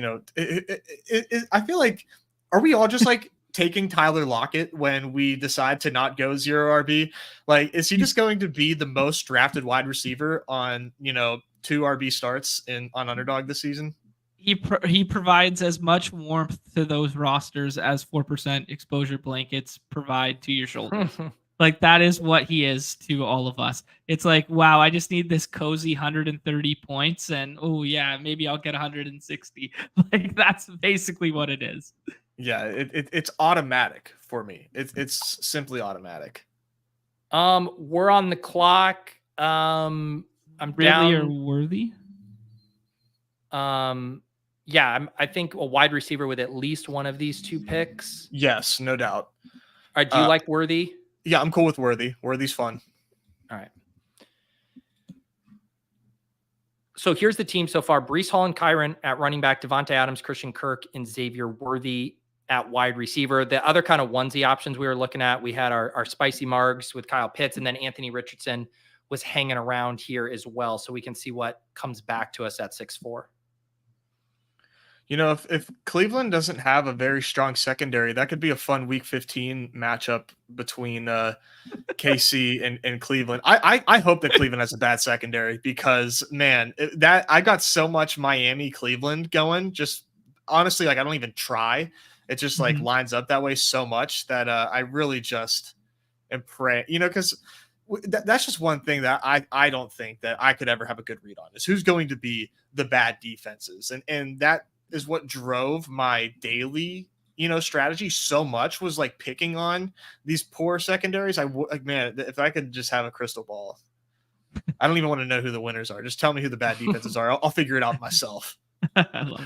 I feel like, are we all just like taking Tyler Lockett when we decide to not go 0 RB? Like, is he just going to be the most drafted wide receiver on, 2 RB starts on Underdog this season? He provides as much warmth to those rosters as 4% exposure blankets provide to your shoulders. Like that is what he is to all of us. It's like, wow, I just need this cozy 130 points and oh yeah, maybe I'll get 160. Like that's basically what it is. Yeah, it's automatic for me. It's simply automatic. We're on the clock. I'm Ridley down. or Worthy? Yeah, I think a wide receiver with at least one of these two picks. Yes, no doubt. All right, do you like Worthy? Yeah, I'm cool with Worthy. Worthy's fun. All right. So here's the team so far. Breece Hall and Kyron at running back, Devontae Adams, Christian Kirk, and Xavier Worthy at wide receiver. The other kind of onesie options we were looking at, we had our spicy margs with Kyle Pitts, and then Anthony Richardson was hanging around here as well. So we can see what comes back to us at 6'4". If Cleveland doesn't have a very strong secondary, that could be a fun Week 15 matchup between KC and Cleveland. I hope that Cleveland has a bad secondary because, man, that I got so much Miami Cleveland going. Just honestly, like I don't even try. It just like lines up that way so much that I really just am praying, because that's just one thing that I don't think that I could ever have a good read on is who's going to be the bad defenses. And that is what drove my daily, strategy so much was like picking on these poor secondaries. Man, if I could just have a crystal ball, I don't even want to know who the winners are. Just tell me who the bad defenses are. I'll figure it out myself. I love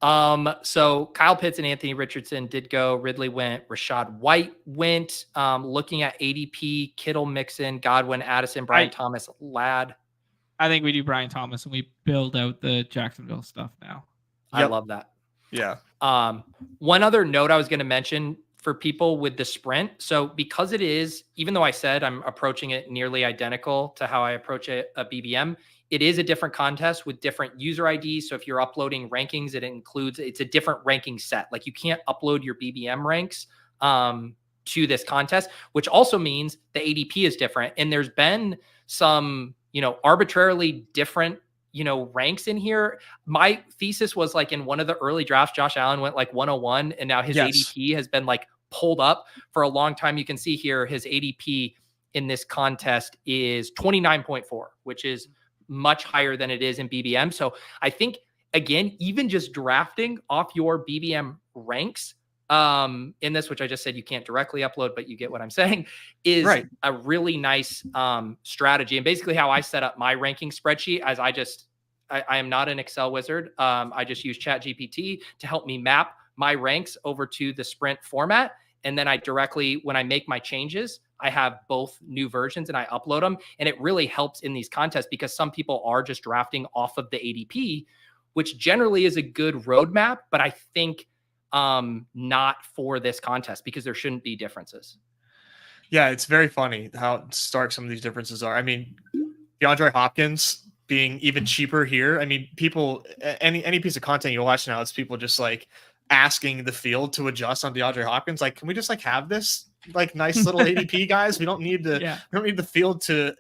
that. So Kyle Pitts and Anthony Richardson did go. Ridley went. Rashad White went. Looking at ADP, Kittle, Mixon, Godwin, Addison, Brian Thomas, Ladd. I think we do Brian Thomas and we build out the Jacksonville stuff now. Yep. I love that. Yeah. One other note I was going to mention for people with the sprint. So because it is, even though I said I'm approaching it nearly identical to how I approach a BBM, it is a different contest with different user IDs. So if you're uploading rankings, it's a different ranking set. Like you can't upload your BBM ranks to this contest, which also means the ADP is different. And there's been some, arbitrarily different, ranks in here. My thesis was like in one of the early drafts, Josh Allen went like 101, and now his ADP has been like pulled up for a long time. You can see here his ADP in this contest is 29.4, which is much higher than it is in BBM. So I think, again, even just drafting off your BBM ranks in this, which I just said you can't directly upload, but you get what I'm saying, is a really nice strategy. And basically how I set up my ranking spreadsheet, as I am not an Excel wizard. I just use ChatGPT to help me map my ranks over to the sprint format. And then I directly, when I make my changes, I have both new versions and I upload them. And it really helps in these contests because some people are just drafting off of the ADP, which generally is a good roadmap, but I think not for this contest because there shouldn't be differences. Yeah, it's very funny how stark some of these differences are. I mean, DeAndre Hopkins being even cheaper here. I mean, people, any piece of content you watch now, it's people just like asking the field to adjust on DeAndre Hopkins. Like, can we just like have this like nice little ADP, guys? We don't need we don't need the field to,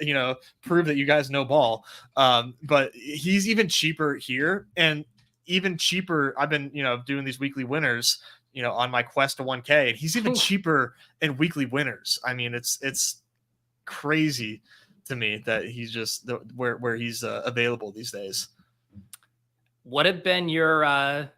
prove that you guys know ball. But he's even cheaper here, and even cheaper. I've been, doing these weekly winners, on my quest to 1K, and he's even cheaper in weekly winners. I mean, it's crazy to me that he's just where he's available these days. What have been your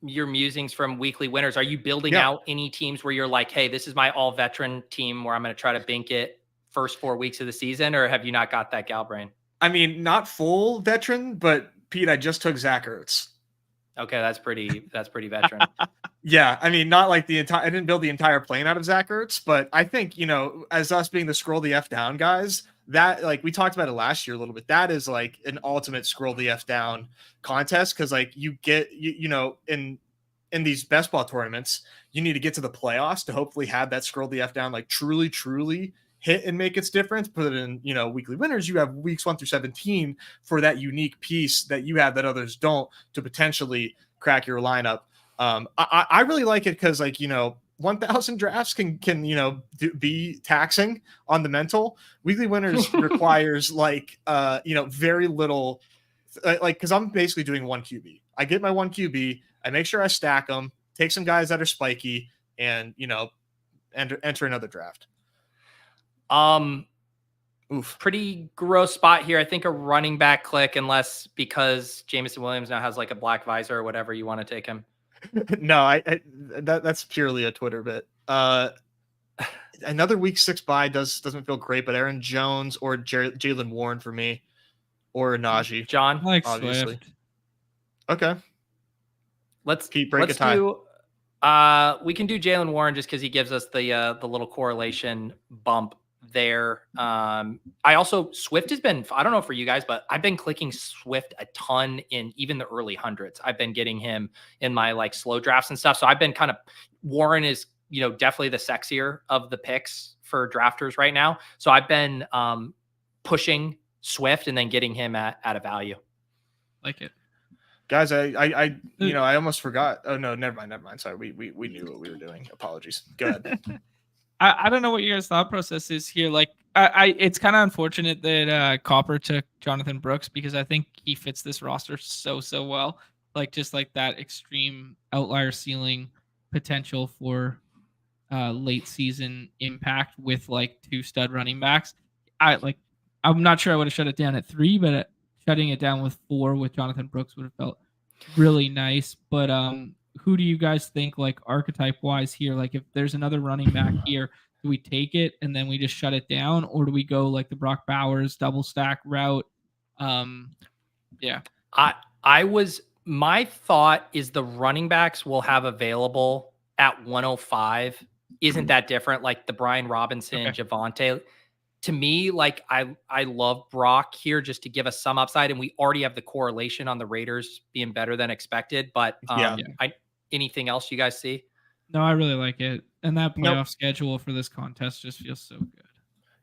musings from weekly winners? Are you building out any teams where you're like, hey, this is my all veteran team where I'm going to try to bink it first 4 weeks of the season, or have you not got that gal brain? I mean, not full veteran, but Pete, I just took Zach Ertz. Okay, that's pretty veteran. Yeah, I mean, not like I didn't build the entire plane out of Zach Ertz, but I think, as us being the scroll the F down guys, that, like, we talked about it last year a little bit, that is like an ultimate scroll the F down contest. Cause like you get, in these best ball tournaments, you need to get to the playoffs to hopefully have that scroll the F down, like truly hit and make its difference. Put it in, weekly winners. You have weeks 1 through 17 for that unique piece that you have that others don't, to potentially crack your lineup. I really like it because, like, 1,000 drafts can be taxing on the mental. Weekly winners requires like very little, like, because I'm basically doing one QB. I get my one QB, I make sure I stack them, take some guys that are spiky, and enter another draft. Pretty gross spot here. I think a running back click, unless because Jameson Williams now has like a black visor or whatever, you want to take him. No, that's purely a Twitter bit. Another week 6 bye doesn't feel great, but Aaron Jones or Jalen Warren for me, or Najee. John, like obviously. Swift. Okay, let's break a tie. We can do Jalen Warren just because he gives us the little correlation bump there. I also, Swift has been, I don't know for you guys, but I've been clicking Swift a ton in even the early hundreds. I've been getting him in my like slow drafts and stuff. So I've been Warren is, definitely the sexier of the picks for drafters right now. So I've been pushing Swift and then getting him at a value. Like it. Guys, I almost forgot. Oh no, never mind. Sorry, we knew what we were doing. Apologies. Go ahead. I don't know what your guys' thought process is here. Like, it's kind of unfortunate that Copper took Jonathan Brooks because I think he fits this roster so well. Like, just like that extreme outlier ceiling potential for late season impact with like 2 stud running backs. I'm not sure I would have shut it down at 3, but shutting it down with 4 with Jonathan Brooks would have felt really nice. But who do you guys think, like, archetype wise here? Like, if there's another running back here, do we take it and then we just shut it down, or do we go like the Brock Bowers double stack route? Yeah. My thought is the running backs will have available at 105 isn't that different. Like the Brian Robinson, Javonte. To me, like I love Brock here just to give us some upside, and we already have the correlation on the Raiders being better than expected. But anything else you guys see? No, I really like it. And that playoff Nope. schedule for this contest just feels so good.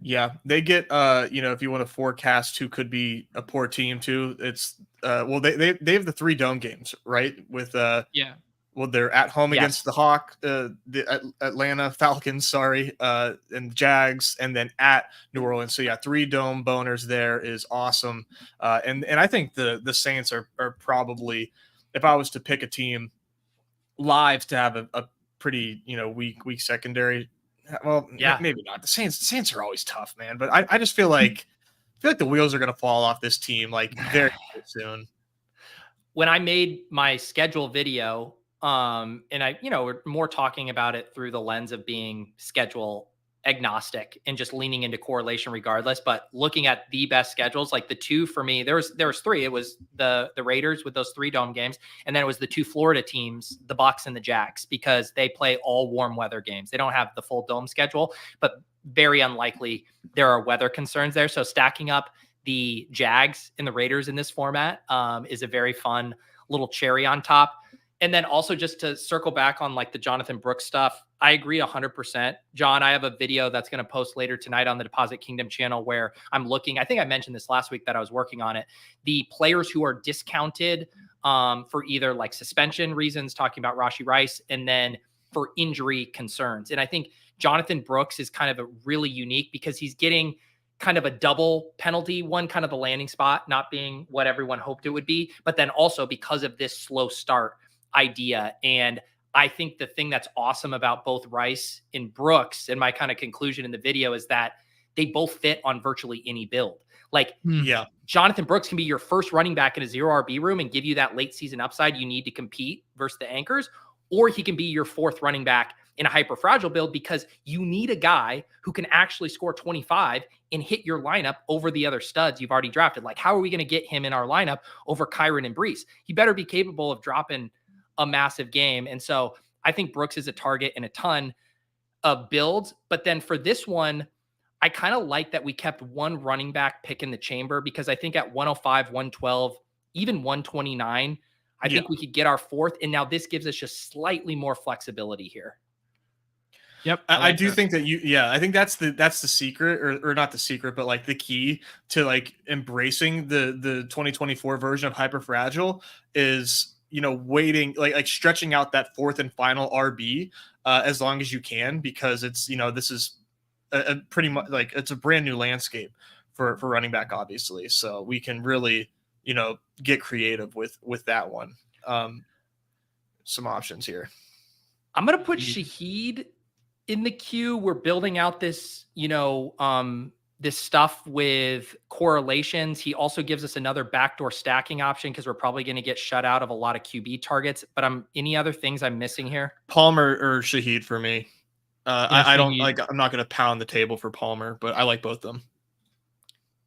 Yeah, they get if you want to forecast who could be a poor team too, it's well they have the 3 dome games, right? With Yeah. well, they're at home against the Atlanta Falcons, sorry, and the Jags, and then at New Orleans. So yeah, 3 dome boners there is awesome. And I think the Saints are probably, if I was to pick a team live to have a pretty weak secondary. Well, Yeah. maybe not. The Saints are always tough, man. But I just feel like the wheels are gonna fall off this team like very soon. When I made my schedule video, and we're more talking about it through the lens of being schedule agnostic and just leaning into correlation regardless, but looking at the best schedules, like the 2 for me, there was 3. It was the Raiders with those 3 dome games, and then it was the 2 Florida teams, the Bucs and the Jags, because they play all warm weather games. They don't have the full dome schedule, but very unlikely there are weather concerns there. So stacking up the Jags and the Raiders in this format is a very fun little cherry on top. And then also just to circle back on like the Jonathan Brooks stuff, I agree 100%. John, I have a video that's going to post later tonight on the Deposit Kingdom channel where I'm looking, I think I mentioned this last week that I was working on it, the players who are discounted for either like suspension reasons, talking about Rashee Rice, and then for injury concerns. And I think Jonathan Brooks is kind of a really unique because he's getting kind of a double penalty, one kind of the landing spot not being what everyone hoped it would be, but then also because of this slow start idea. And I think the thing that's awesome about both Rice and Brooks, and my kind of conclusion in the video, is that they both fit on virtually any build. Like, yeah, Jonathan Brooks can be your first running back in a 0 RB room and give you that late season upside you need to compete versus the anchors, or he can be your 4th running back in a hyper fragile build because you need a guy who can actually score 25 and hit your lineup over the other studs you've already drafted. Like, how are we going to get him in our lineup over Kyron and Brees? He better be capable of dropping a massive game. And so I think Brooks is a target in a ton of builds. But then for this one, I kind of like that we kept one running back pick in the chamber, because I think at 105, 112, even 129, I think we could get our 4th. And now this gives us just slightly more flexibility here. Yep. I do think that I think that's the secret, or not the secret, but like the key to like embracing the 2024 version of Hyperfragile is, waiting, like stretching out that 4th and final RB as long as you can, because it's, this is a pretty much like it's a brand new landscape for running back, obviously. So we can really, get creative with that one. Some options here. I'm going to put Shaheed in the queue. We're building out this, this stuff with correlations. He also gives us another backdoor stacking option because we're probably going to get shut out of a lot of QB targets. But any other things I'm missing here? Palmer or Shaheed for me. I don't Shaheed. like. I'm not going to pound the table for Palmer, but I like both of them.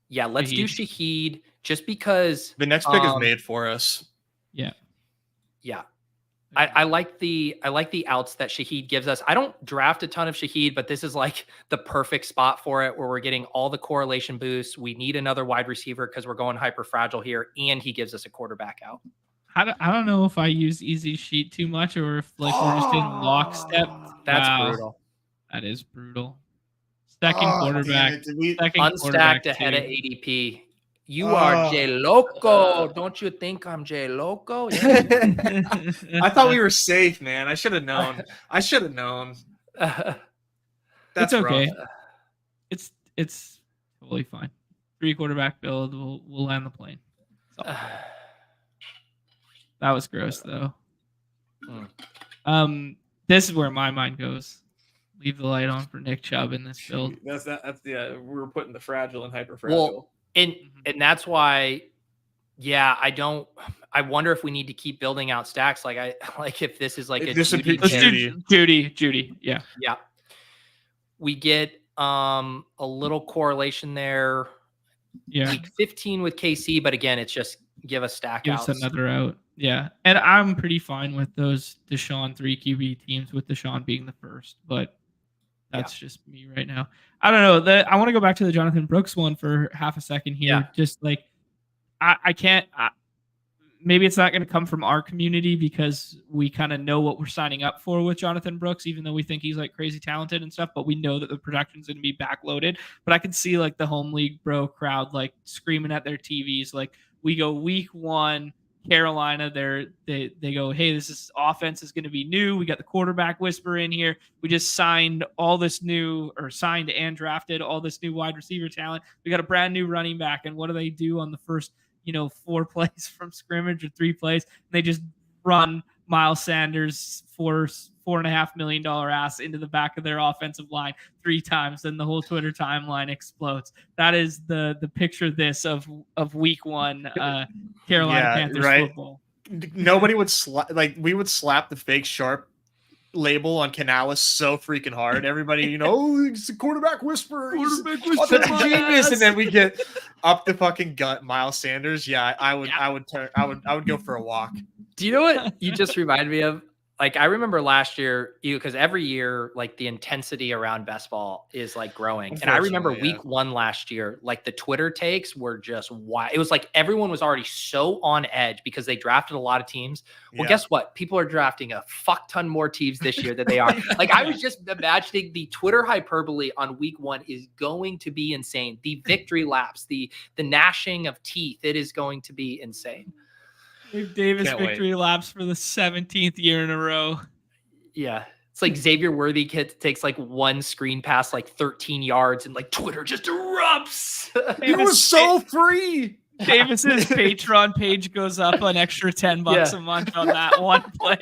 Yeah, let's do Shaheed just because the next pick is made for us. Yeah. Yeah. I like the outs that Shaheed gives us. I don't draft a ton of Shaheed, but this is like the perfect spot for it, where we're getting all the correlation boosts. We need another wide receiver because we're going hyper fragile here, and he gives us a quarterback out. I don't know if I use easy sheet too much, or if like we're just in lockstep. That's brutal. That is brutal. Stacking quarterback. Unstacked ahead of ADP. You are J Loco. Don't you think I'm J Loco? Yeah. I thought we were safe, man. I should have known. That's okay. Rough. It's totally fine. 3 quarterback build. We'll land the plane. That was gross though. This is where my mind goes. Leave the light on for Nick Chubb in this build. That's the we're putting the fragile and hyper fragile. Well, and that's why, I wonder if we need to keep building out stacks. Like if this is like Judy. Yeah. Yeah. We get a little correlation there. Yeah. Week 15 with KC, but again, it's just give us stack outs. Give us another out. Yeah. And I'm pretty fine with those Deshaun 3 QB teams, with Deshaun being the first, but that's just me right now. I don't know. I want to go back to the Jonathan Brooks one for half a second here. Yeah. Just like, I can't. maybe it's not going to come from our community because we kind of know what we're signing up for with Jonathan Brooks, even though we think he's like crazy talented and stuff, but we know that the production's going to be backloaded. But I can see like the home league bro crowd like screaming at their TVs. Like we go week 1, Carolina, they go, hey, this is offense is going to be new. We got the quarterback whisper in here. We just signed and drafted all this new wide receiver talent. We got a brand new running back. And what do they do on the first 4 plays from scrimmage or 3 plays? They just run Miles Sanders for $4.5 million ass into the back of their offensive line 3 times. Then the whole Twitter timeline explodes. That is the picture of week 1 Carolina Panthers football. Nobody would we would slap the fake sharp label on Canales so freaking hard. Everybody, it's a quarterback whisperer. Quarterback whisperer, genius. And then we get up the fucking gut, Miles Sanders. Yeah, I would go for a walk. Do you know what you just reminded me of? Like, I remember last year, because every year, like, the intensity around best ball is like growing. And I remember week 1 last year, like the Twitter takes were just wild. It was like everyone was already so on edge because they drafted a lot of teams. Well, guess what? People are drafting a fuck ton more teams this year than they are. Like, I was just imagining the Twitter hyperbole on week 1 is going to be insane. The victory laps, the gnashing of teeth, it is going to be insane. Dave Davis victory laps for the 17th year in a row. Yeah. It's like Xavier Worthy takes like 1 screen pass, like 13 yards, and like Twitter just erupts. It was so free. Davis's Patreon page goes up an extra $10 a month on that one play.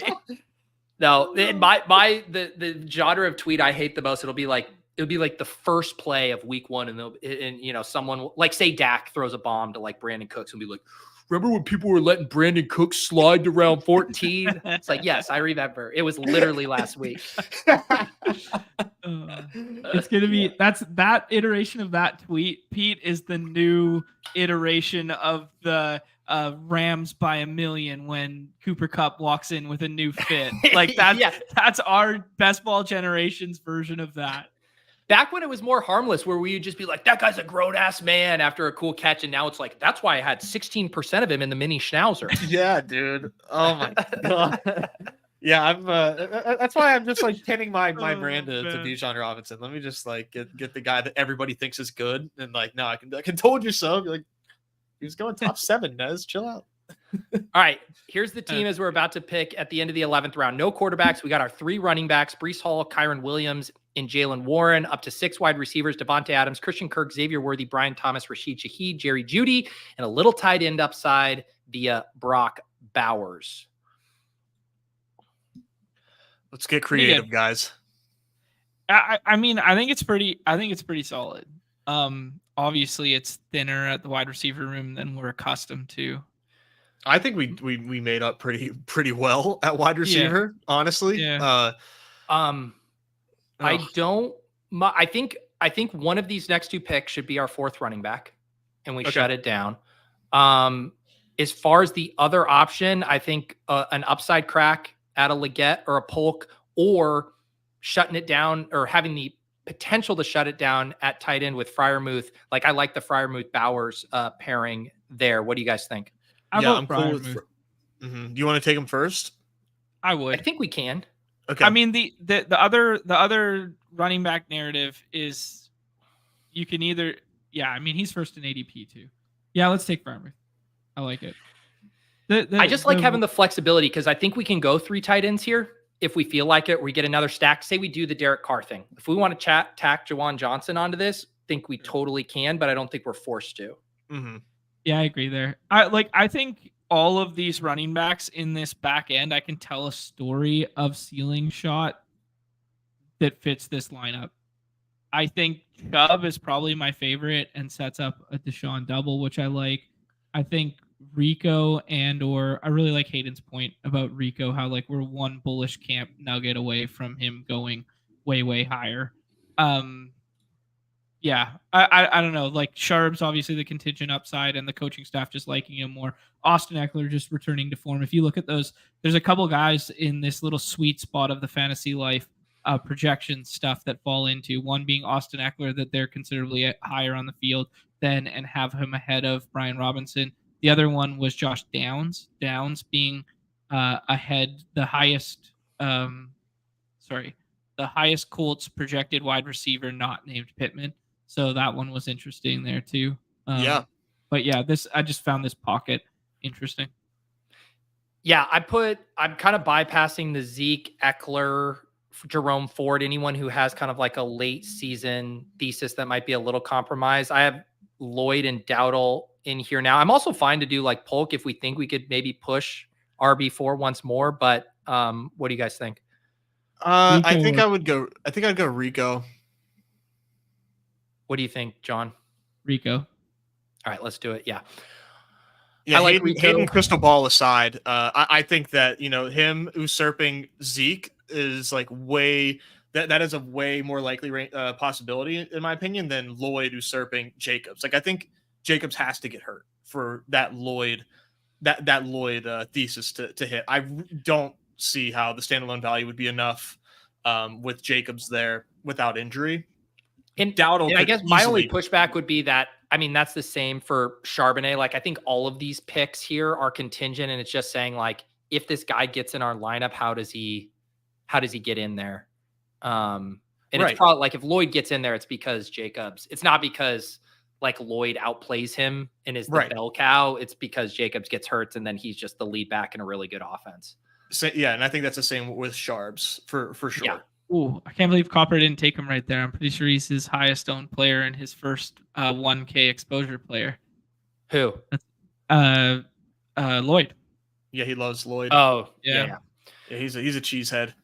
No, the genre of tweet I hate the most, it'll be like the first play of week 1, and someone like, say Dak throws a bomb to like Brandon Cooks and be like, remember when people were letting Brandon Cooks slide to round 14? It's like, yes, I remember. It was literally last week. It's going to be, that iteration of that tweet, Pete, is the new iteration of the Rams by a million when Cooper Kupp walks in with a new fit. Like that's our best ball generation's version of that. Back when it was more harmless, where we would just be like, that guy's a grown-ass man after a cool catch. And now it's like, that's why I had 16% of him in the mini schnauzer. Yeah, dude. Oh, my God. Yeah, I'm. That's why I'm just like pinning my brand to Bijan Robinson. Let me just like get the guy that everybody thinks is good. And like, no, I can told you so. Be like, he was going top 7, Nez. Chill out. All right, here's the team as we're about to pick at the end of the 11th round. No quarterbacks. We got our 3 running backs, Breece Hall, Kyron Williams, and Jalen Warren, up to 6 wide receivers, Devontae Adams, Christian Kirk, Xavier Worthy, Brian Thomas, Rashid Shaheed, Jerry Jeudy, and a little tight end upside via Brock Bowers. Let's get creative, guys. I mean, I think it's pretty solid. Obviously it's thinner at the wide receiver room than we're accustomed to. I think we made up pretty well at wide receiver, honestly. Yeah. I think one of these next 2 picks should be our 4th running back, and we shut it down. As far as the other option, I think an upside crack at a Leggett or a Polk, or shutting it down or having the potential to shut it down at tight end with Freiermuth. Like, I like the Freiermuth Bowers pairing there. What do you guys think? I'm cool with. Do you want to take him first? I would. I think we can. Okay. I mean, the other running back narrative is you can either, I mean, he's first in ADP too. Yeah, let's take Freiermuth. I like it. I just like having the flexibility because I think we can go 3 tight ends here if we feel like it. We get another stack. Say we do the Derek Carr thing. If we want to tack Jawan Johnson onto this, I think we totally can, but I don't think we're forced to. Mm-hmm. Yeah, I agree there. I think all of these running backs in this back end, I can tell a story of ceiling shot that fits this lineup. I think Chubb is probably my favorite and sets up a Deshaun double, which I like. I think Rico or I really like Hayden's point about Rico, how like we're one bullish camp nugget away from him going way, way higher. Yeah, I don't know. Like Sharp's obviously the contingent upside and the coaching staff just liking him more. Austin Eckler just returning to form. If you look at those, there's a couple guys in this little sweet spot of the fantasy life projection stuff that fall into, one being Austin Eckler, that they're considerably higher on the field than and have him ahead of Brian Robinson. The other one was Josh Downs. Downs being ahead, the highest Colts projected wide receiver not named Pittman. So that one was interesting there too. Yeah. But yeah, I just found this pocket interesting. Yeah, I'm kind of bypassing the Zeke, Eckler, Jerome Ford, anyone who has kind of like a late season thesis that might be a little compromised. I have Lloyd and Dowdle in here now. I'm also fine to do like Polk if we think we could maybe push RB4 once more. But what do you guys think? I think I'd go Rico. What do you think, John? Rico. All right, let's do it. Yeah. Yeah, I like Hayden crystal ball aside, I think that him usurping Zeke is like that is a way more likely possibility in my opinion than Lloyd usurping Jacobs. Like I think Jacobs has to get hurt for that Lloyd thesis to hit. I don't see how the standalone value would be enough with Jacobs there without injury. And I guess my only pushback would be that, I mean, that's the same for Charbonnet. Like, I think all of these picks here are contingent, and it's just saying, like, if this guy gets in our lineup, how does he get in there? And It's probably like if Lloyd gets in there, it's because Jacobs. It's not because like Lloyd outplays him and is the bell cow. It's because Jacobs gets hurt, and then he's just the lead back in a really good offense. So, yeah, and I think that's the same with Sharbs for sure. Yeah. Ooh, I can't believe Copper didn't take him right there. I'm pretty sure he's his highest owned player and his first 1K exposure player. Who? Lloyd. Yeah, he loves Lloyd. Oh, yeah. He's a cheesehead.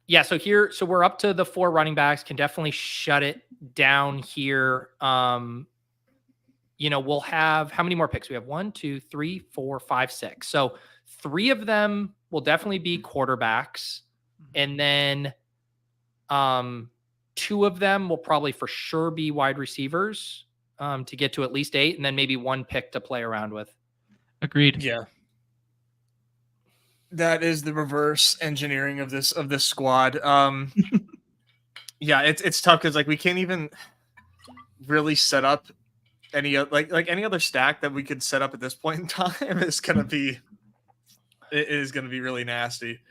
Yeah, so we're up to the 4 running backs. Can definitely shut it down here. We'll have how many more picks? We have 1, 2, 3, 4, 5, 6. So 3 of them will definitely be quarterbacks. And then 2 of them will probably for sure be wide receivers to get to at least 8, and then maybe 1 pick to play around with. Agreed. Yeah. That is the reverse engineering of this squad. Yeah, it's tough because like we can't even really set up any other stack that we could set up at this point in time is gonna be really nasty.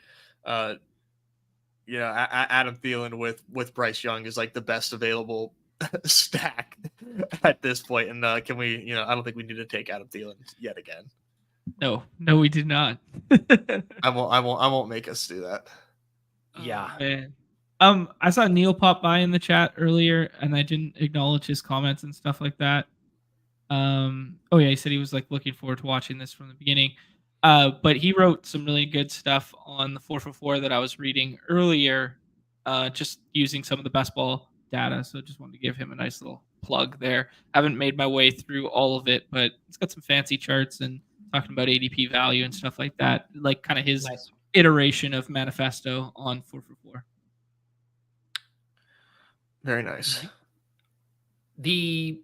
Adam Thielen with Bryce Young is like the best available stack at this point. And can we, I don't think we need to take Adam Thielen yet again. No, we did not. I won't make us do that. Yeah. Man. I saw Neil pop by in the chat earlier, and I didn't acknowledge his comments and stuff like that. He said he was like looking forward to watching this from the beginning. But he wrote some really good stuff on the 4for4 that I was reading earlier, just using some of the best ball data. So just wanted to give him a nice little plug there. Haven't made my way through all of it, but it's got some fancy charts and talking about ADP value and stuff like that. Like kind of his iteration of manifesto on 4for4. Very nice. The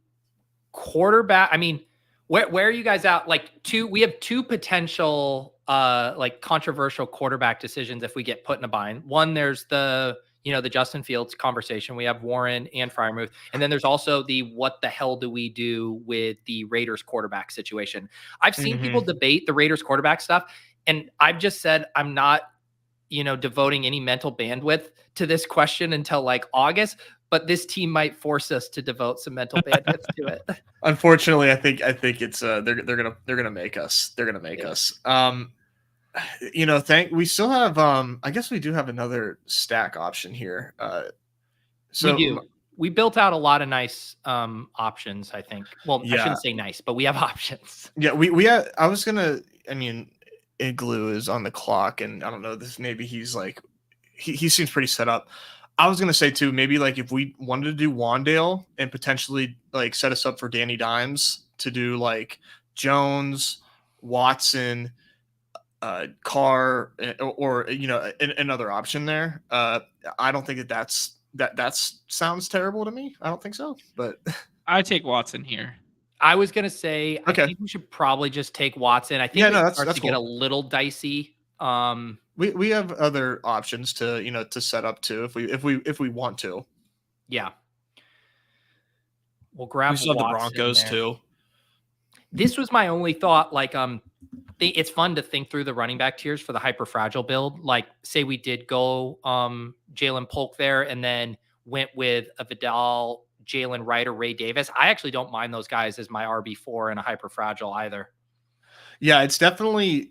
quarterback, I mean, where are you guys out? Like we have 2 potential like controversial quarterback decisions if we get put in a bind. One, there's the Justin Fields conversation. We have Warren and Freiermuth. And then there's also the what the hell do we do with the Raiders quarterback situation? I've seen people debate the Raiders quarterback stuff, and I've just said I'm not, devoting any mental bandwidth to this question until like August. But this team might force us to devote some mental bandwidth to it. Unfortunately, I think it's they're gonna make us. They're gonna make us. We still have I guess we do have another stack option here. So we do. We built out a lot of nice options, I think. Well, I shouldn't say nice, but we have options. Yeah, we have. I was gonna. I mean, Igloo is on the clock, and I don't know. Maybe he's like he seems pretty set up. I was going to say, too, maybe like if we wanted to do Wandale and potentially like set us up for Danny Dimes to do like Jones, Watson, Carr, or another option there. I don't think that sounds terrible to me. I don't think so, but I take Watson here. I was going to say, I think we should probably just take Watson. I think it starts to get a little dicey. We have other options to to set up too if we want to. Yeah, we'll grab. We still have the Broncos too. this was my only thought. Like, it's fun to think through the running back tiers for the hyper fragile build. Like, say we did go Jalen Polk there and then went with a Vidal, Jalen Wright, or Ray Davis. I actually don't mind those guys as my RB4 and a hyper fragile either. Yeah, it's definitely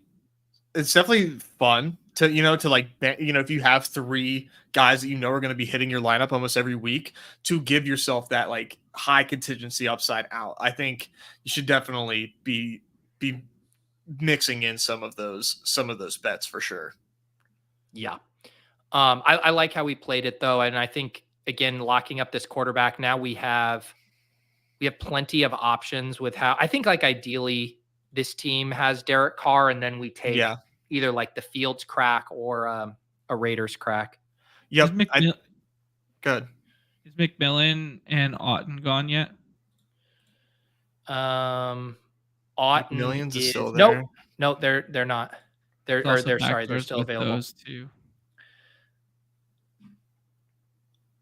fun to, to like, if you have 3 guys that are going to be hitting your lineup almost every week, to give yourself that like high contingency upside out. I think you should definitely be mixing in some of those bets for sure. Yeah. I like how we played it though. And I think, again, locking up this quarterback, now we have plenty of options with how I think, like, ideally this team has Derek Carr, and then we take either like the Fields crack or a Raiders crack. Yep. Good. Is McMillan and Otten gone yet? Otten Millions is still there. No, they're not. They're still available. Those two.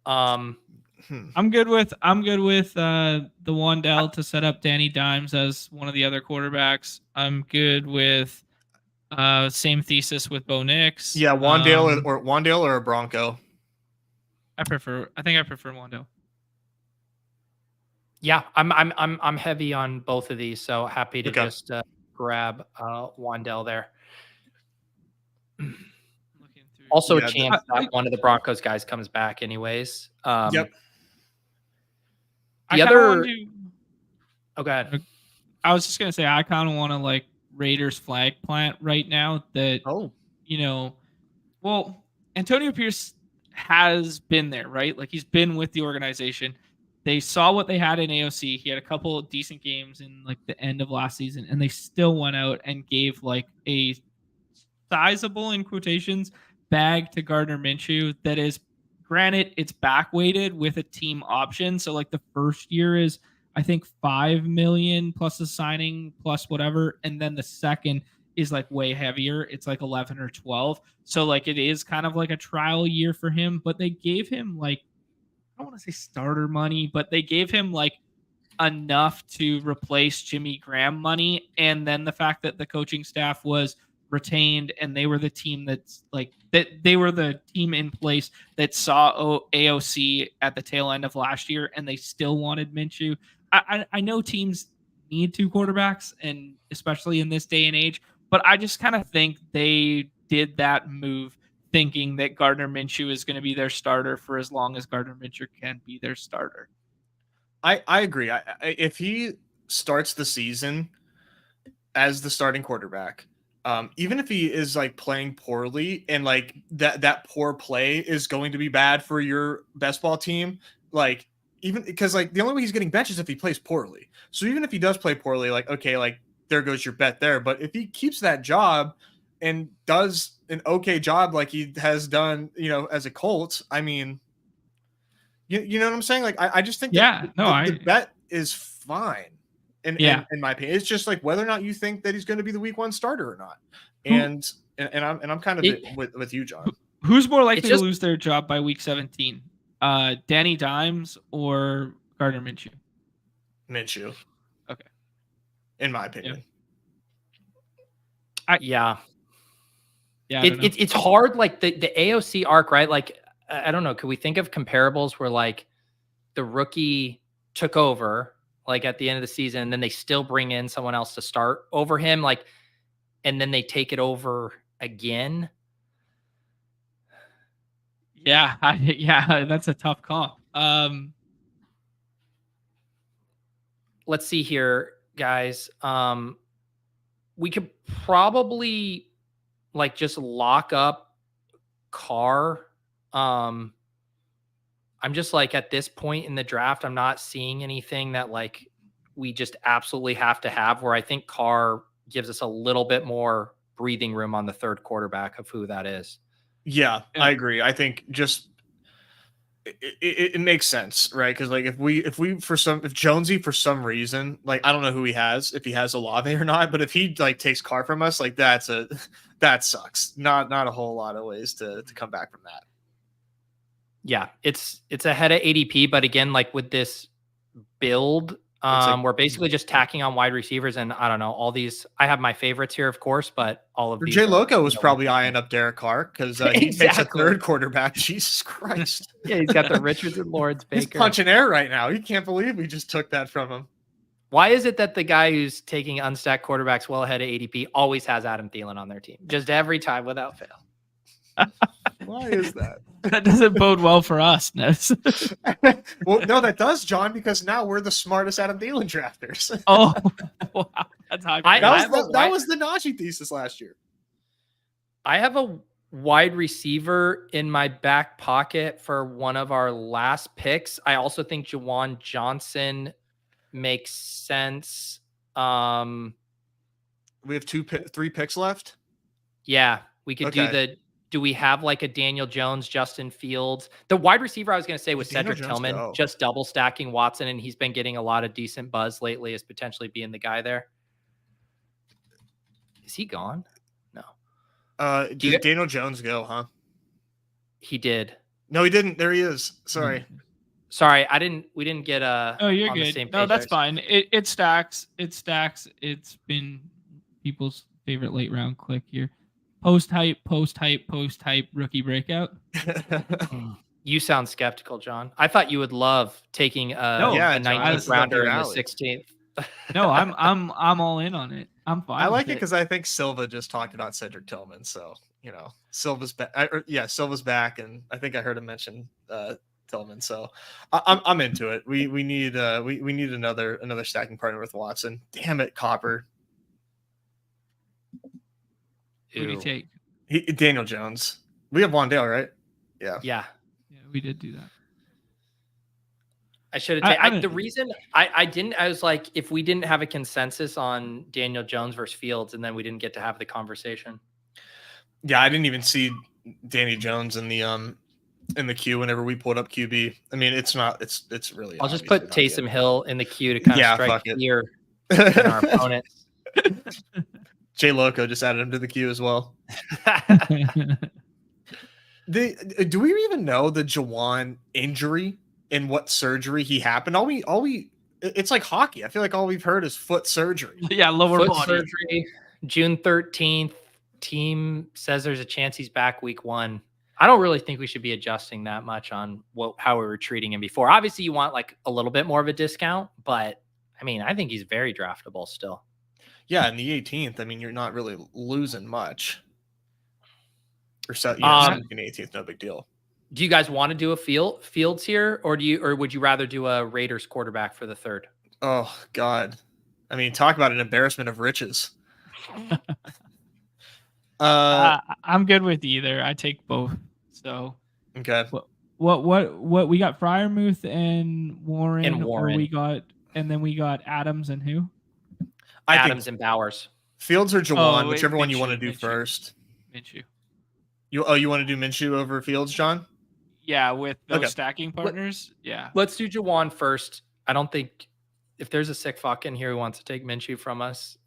I'm good with the Wandell to set up Danny Dimes as one of the other quarterbacks. I'm good with same thesis with Bo Nix. Yeah, Wandale or a Bronco. I prefer Wandell. Yeah, I'm heavy on both of these, so happy to just grab Wandell there. Also, a chance that one of the Broncos guys comes back, anyways. Yep. The other. Oh, go ahead. I was just gonna say I kind of want to like Raiders flag plant right now. That well, Antonio Pierce has been there, right? Like, he's been with the organization. They saw what they had in AOC. He had a couple of decent games in like the end of last season, and they still went out and gave like a sizable, in quotations, bag to Gardner Minshew that is, granted, it's back weighted with a team option. So like the first year is, I think, $5 million plus a signing plus whatever. And then the second is like way heavier. It's like 11 or 12. So like it is kind of like a trial year for him, but they gave him like, I don't want to say starter money, but they gave him like enough to replace Jimmy Graham money. And then the fact that the coaching staff was retained and they were the team that's like that, they were the team in place that saw AOC at the tail end of last year, and they still wanted Minshew. I know teams need 2 quarterbacks, and especially in this day and age, but I just kind of think they did that move thinking that Gardner Minshew is going to be their starter for as long as Gardner Minshew can be their starter. I agree. If he starts the season as the starting quarterback, even if he is like playing poorly and like that poor play is going to be bad for your best ball team, like, even because like the only way he's getting benched is if he plays poorly. So even if he does play poorly, like, okay, like there goes your bet there. But if he keeps that job and does an okay job like he has done, as a Colt, I mean, you know what I'm saying? Like, I just think the bet is fine. In my opinion, it's just like whether or not you think that he's going to be the week 1 starter or not. And I'm kind of with you, John. Who's more likely to lose their job by week 17? Danny Dimes or Gardner Minshew? Minshew. Okay. In my opinion. Yeah. It's hard. Like the AOC arc, right? Like, I don't know. Could we think of comparables where like the rookie took over like at the end of the season, and then they still bring in someone else to start over him, like, and then they take it over again? Yeah, that's a tough call. Let's see here, guys. We could probably like just lock up Carr. I'm just like, at this point in the draft, I'm not seeing anything that like we just absolutely have to have, where I think Carr gives us a little bit more breathing room on the third quarterback of who that is. Yeah, I agree. I think just it makes sense, right? Because like if Jonesy for some reason, like, I don't know who he has, if he has Olave or not, but if he like takes Carr from us, like that sucks. Not a whole lot of ways to come back from that. Yeah, it's ahead of ADP, but again, like with this build, We're basically just tacking on wide receivers, and I don't know, all these. I have my favorites here, of course, but all of these. Jay Loco was probably eyeing up Derek Carr because he takes a third quarterback. Jesus Christ. Yeah, he's got the Richards and Lawrence Baker. He's punching air right now. You can't believe we just took that from him. Why is it that the guy who's taking unstacked quarterbacks well ahead of ADP always has Adam Thielen on their team? Just every time without fail. Why is that? That doesn't bode well for us, Ness. Well, no, that does, John, because now we're the smartest Adam Thielen drafters. Oh, wow. That's high. That was the Najee thesis last year. I have a wide receiver in my back pocket for one of our last picks. I also think Juwan Johnson makes sense. We have 3 picks left. Yeah, we could do we have like a Daniel Jones, Justin Fields? The wide receiver I was going to say was Cedric Tillman, just double stacking Watson, and he's been getting a lot of decent buzz lately as potentially being the guy there. Is he gone? No. Did Daniel Jones go, huh? He did. No, he didn't. There he is. Sorry. Sorry, we didn't get Oh, you're good. No, that's fine. It stacks. It's been people's favorite late round click here. Post hype, rookie breakout. You sound skeptical, John. I thought you would love taking a 19th rounder in the 16th. No, I'm all in on it. I'm fine. I like it because I think Silva just talked about Cedric Tillman, so Silva's back. Silva's back, and I think I heard him mention Tillman. So I'm into it. We need another stacking partner with Watson. Damn it, Copper. Who do you take? Daniel Jones. We have Wandale, right? Yeah, we did do that. I should have taken the reason I didn't. I was like, if we didn't have a consensus on Daniel Jones versus Fields, and then we didn't get to have the conversation. Yeah, I didn't even see Danny Jones in the queue whenever we pulled up QB. I mean, it's really. I'll just put Taysom Hill in the queue to kind of strike fear in our opponents. Jay Loco just added him to the queue as well. Do we even know the Juwan injury and what surgery he happened? It's like hockey. I feel like all we've heard is foot surgery. Yeah, lower foot body surgery. June 13th. Team says there's a chance he's back week 1. I don't really think we should be adjusting that much on how we were treating him before. Obviously, you want like a little bit more of a discount, but I mean, I think he's very draftable still. Yeah, in the 18th, I mean, you're not really losing much. Or so, in the 18th, no big deal. Do you guys want to do a Fields here, or would you rather do a Raiders quarterback for the 3rd? Oh God, I mean, talk about an embarrassment of riches. I'm good with either. I take both. So okay. What we got? Freiermuth and Warren. Or we got Adams and who? Adams and Bowers. Fields or Juwan, whichever one you want to do first. Minshew. You want to do Minshew over Fields, John? Yeah, with those stacking partners. Yeah. Let's do Juwan first. I don't think if there's a sick fuck in here who wants to take Minshew from us.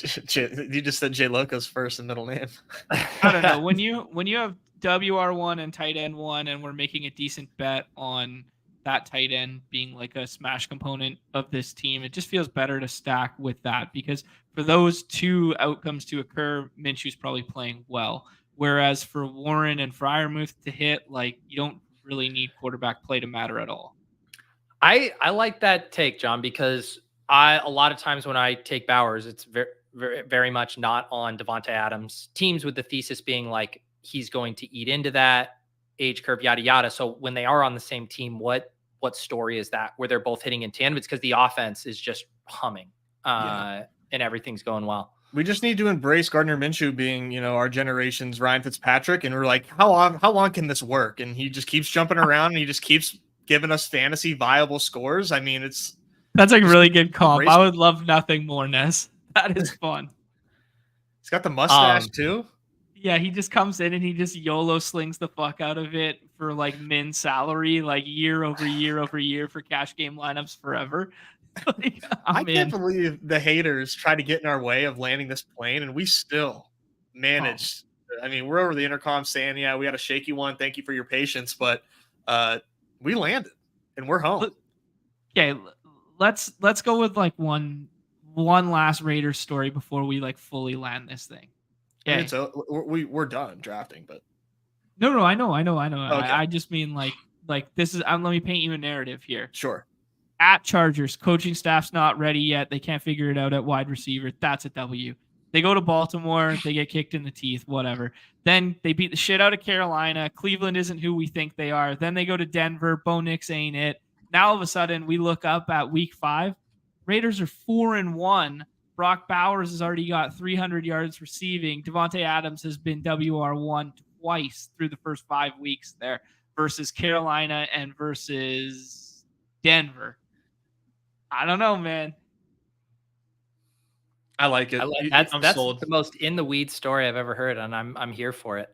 You just said Jay Loco's first and middle name. I don't know. When you have WR1 and tight end 1, and we're making a decent bet on that tight end being like a smash component of this team, it just feels better to stack with that, because for those two outcomes to occur, Minshew's probably playing well. Whereas for Warren and Freiermuth to hit, like, you don't really need quarterback play to matter at all. I like that take, John, because a lot of times when I take Bowers, it's very, very, very much not on Devonta Adams. Teams with the thesis being like he's going to eat into that age curve, yada yada. So when they are on the same team, what story is that where they're both hitting in tandem? It's because the offense is just humming and everything's going well. We just need to embrace Gardner Minshew being, our generation's Ryan Fitzpatrick, and we're like, how long can this work? And he just keeps jumping around and he just keeps giving us fantasy viable scores. I mean, that's like really good comp. I would love nothing more, Ness. That is fun. He's got the mustache too. Yeah, he just comes in and he just YOLO slings the fuck out of it for like min salary, like year over year over year for cash game lineups forever. Like, I can't believe the haters try to get in our way of landing this plane, and we still managed. I mean, we're over the intercom saying, yeah, we had a shaky one. Thank you for your patience. But we landed. and we're home. Okay, let's go with like one last Raiders story before we like fully land this thing. I mean, Okay. we're done drafting, but No, I know. okay. I just mean like this is. Let me paint you a narrative here. Sure. At Chargers, coaching staff's not ready yet. They can't figure it out at wide receiver. That's a W. They go to Baltimore. They get kicked in the teeth, whatever. Then they beat the shit out of Carolina. Cleveland isn't who we think they are. Then they go to Denver. Bo Nix ain't it. Now all of a sudden we look up at week 5. Raiders are 4-1. Brock Bowers has already got 300 yards receiving. Devontae Adams has been WR1 twice through the first 5 weeks there versus Carolina and versus Denver. I don't know, man. I like it. That's the most in the weeds story I've ever heard, and I'm here for it.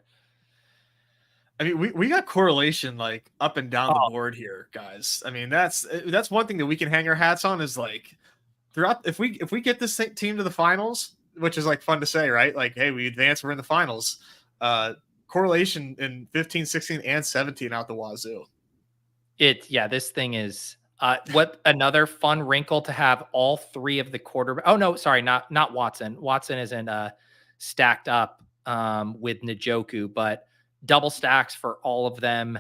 I mean, we got correlation like up and down the board here, guys. I mean, that's one thing that we can hang our hats on is like throughout. If we get this team to the finals, which is like fun to say, right? Like, hey, we advance, we're in the finals. Correlation in 15, 16, and 17 out the wazoo. This thing is what another fun wrinkle to have all 3 of the quarterback. Oh no, sorry, not Watson. Watson isn't stacked up with Njoku, but double stacks for all of them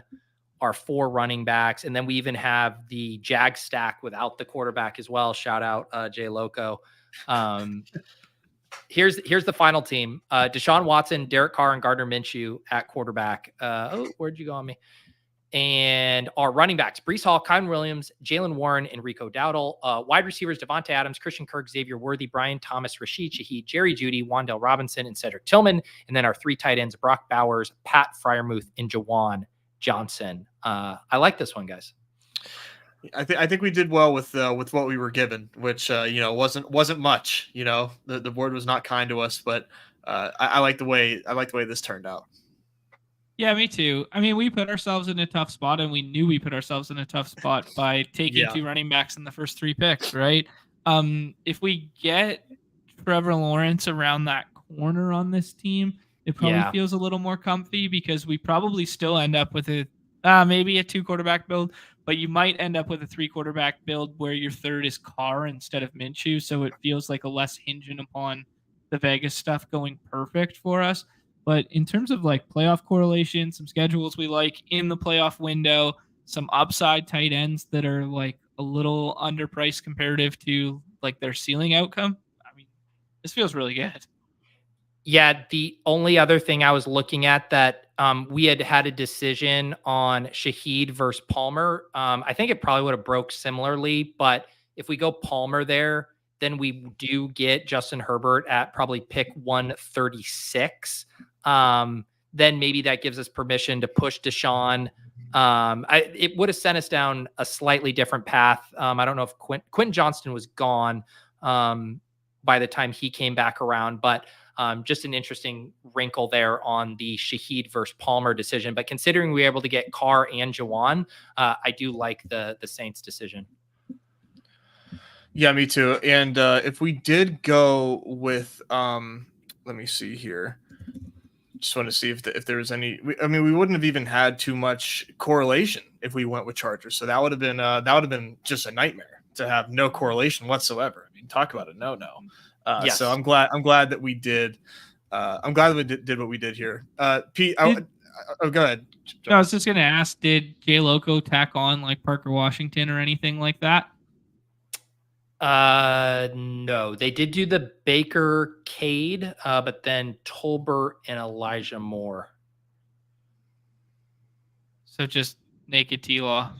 are 4 running backs, and then we even have the Jag stack without the quarterback as well. Shout out Jay Loco. Here's the final team: Deshaun Watson, Derek Carr, and Gardner Minshew at quarterback. Where'd you go on me? And our running backs: Breece Hall, Kyron Williams, Jalen Warren, and Rico Dowdle. Wide receivers: Devontae Adams, Christian Kirk, Xavier Worthy, Brian Thomas, Rashid Shaheed, Jerry Jeudy, Wan'Dale Robinson, and Cedric Tillman. And then our 3 tight ends: Brock Bowers, Pat Fryermuth, and Jawan Johnson. I like this one, guys. I think we did well with what we were given, which wasn't much. The board was not kind to us, but I like the way this turned out. Yeah, me too. I mean, we put ourselves in a tough spot, and we knew we put ourselves in a tough spot by taking 2 running backs in the first 3 picks, right? If we get Trevor Lawrence around that corner on this team, it probably feels a little more comfy because we probably still end up with maybe a 2 quarterback build, but you might end up with a 3 quarterback build where your third is Carr instead of Minshew, so it feels like a less hinging upon the Vegas stuff going perfect for us. But in terms of like playoff correlation, some schedules we like in the playoff window, some upside tight ends that are like a little underpriced comparative to like their ceiling outcome. I mean, this feels really good. Yeah, the only other thing I was looking at that we had a decision on Shaheed versus Palmer. I think it probably would have broke similarly, but if we go Palmer there, then we do get Justin Herbert at probably pick 136. Then maybe that gives us permission to push Deshaun. It would have sent us down a slightly different path. I don't know if Quentin Johnston was gone by the time he came back around, but just an interesting wrinkle there on the Shaheed versus Palmer decision. But considering we were able to get Carr and Jawan, I do like the Saints decision. Yeah, me too. And if we did go with, let me see here. Just want to see if there was any. We wouldn't have even had too much correlation if we went with Chargers. So that would have been just a nightmare to have no correlation whatsoever. I mean, talk about a no. Yes. So I'm glad that we did. I'm glad that we did what we did here. Pete, go ahead. I was just gonna ask, did Jay Loco tack on like Parker Washington or anything like that? No, they did do the Baker Cade, but then Tolbert and Elijah Moore. So just naked T-Law.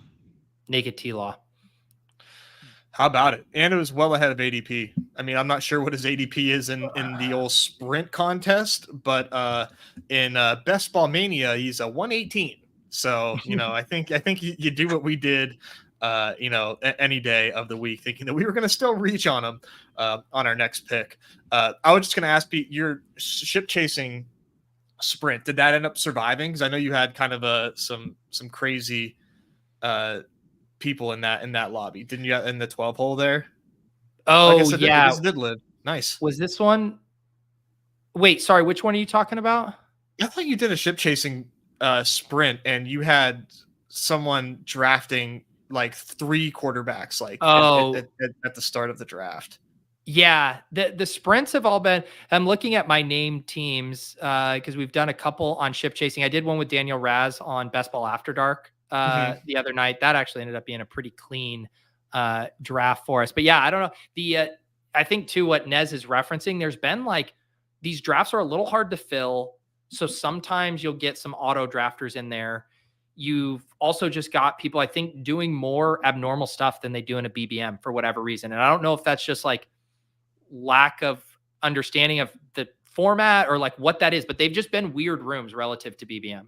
How about it? And it was well ahead of ADP. I mean, I'm not sure what his ADP is in the old sprint contest, but in Best Ball Mania, he's a 118. So, I think you do what we did, any day of the week, thinking that we were going to still reach on him on our next pick. I was just going to ask Pete, your ship chasing sprint, did that end up surviving? Because I know you had kind of some crazy people in that lobby, didn't you? In the 12 hole there. Oh, it did live. Nice. Was this one? Wait, sorry, which one are you talking about? I thought you did a ship chasing sprint, and you had someone drafting like 3 quarterbacks like Oh, at the start of the draft. yeah. The sprints have all been. I'm looking at my named teams because we've done a couple on ship chasing. I did one with Daniel Raz on Best Ball After Dark the other night. That actually ended up being a pretty clean draft for us. But yeah, I don't know. I think too what Nez is referencing. There's been like these drafts are a little hard to fill, so sometimes you'll get some auto drafters in there. You've also just got people, I think, doing more abnormal stuff than they do in a BBM for whatever reason. And I don't know if that's just like lack of understanding of the format or like what that is, but they've just been weird rooms relative to BBM.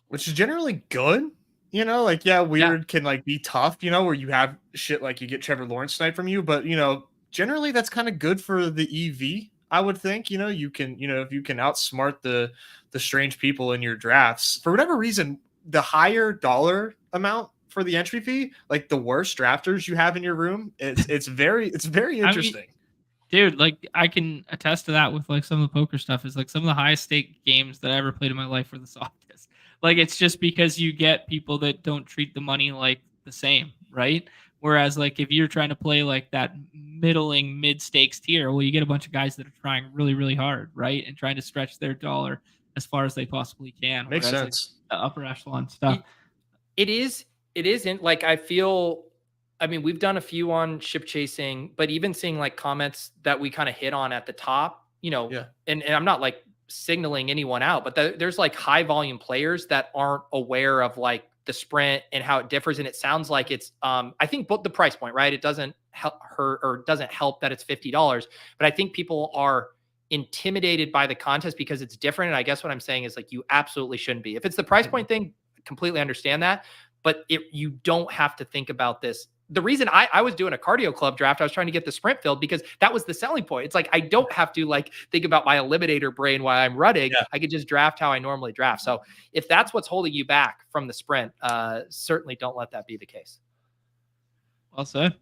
Which is generally good. You know, like, yeah, weird can like be tough, you know, where you have shit like you get Trevor Lawrence snipe from you, but you know, generally that's kind of good for the EV, I would think. You know, you can, you know, if you can outsmart the strange people in your drafts, for whatever reason, the higher dollar amount for the entry fee, like the worse drafters you have in your room, it's very interesting. Dude, like I can attest to that with like some of the poker stuff. Is like some of the highest stake games that I ever played in my life were the softest. Like it's just because you get people that don't treat the money like the same, right? Whereas like if you're trying to play like that middling mid stakes tier, well, you get a bunch of guys that are trying really, really hard, right? And trying to stretch their dollar as far as they possibly can. Makes Whereas, sense. Like, the upper echelon stuff. It isn't like I feel. I mean, we've done a few on ship chasing, but even seeing like comments that we kind of hit on at the top, you know, and I'm not like signaling anyone out, but there's like high volume players that aren't aware of like the sprint and how it differs. And it sounds like it's, I think both the price point, right? It doesn't help her or doesn't help that it's $50, but I think people are intimidated by the contest because it's different. And I guess what I'm saying is like, you absolutely shouldn't be. If it's the price point thing, completely understand that, but you don't have to think about this. The reason I was doing a cardio club draft, I was trying to get the sprint filled because that was the selling point. It's like, I don't have to like think about my eliminator brain while I'm running. Yeah. I could just draft how I normally draft. So if that's what's holding you back from the sprint, certainly don't let that be the case. Well said.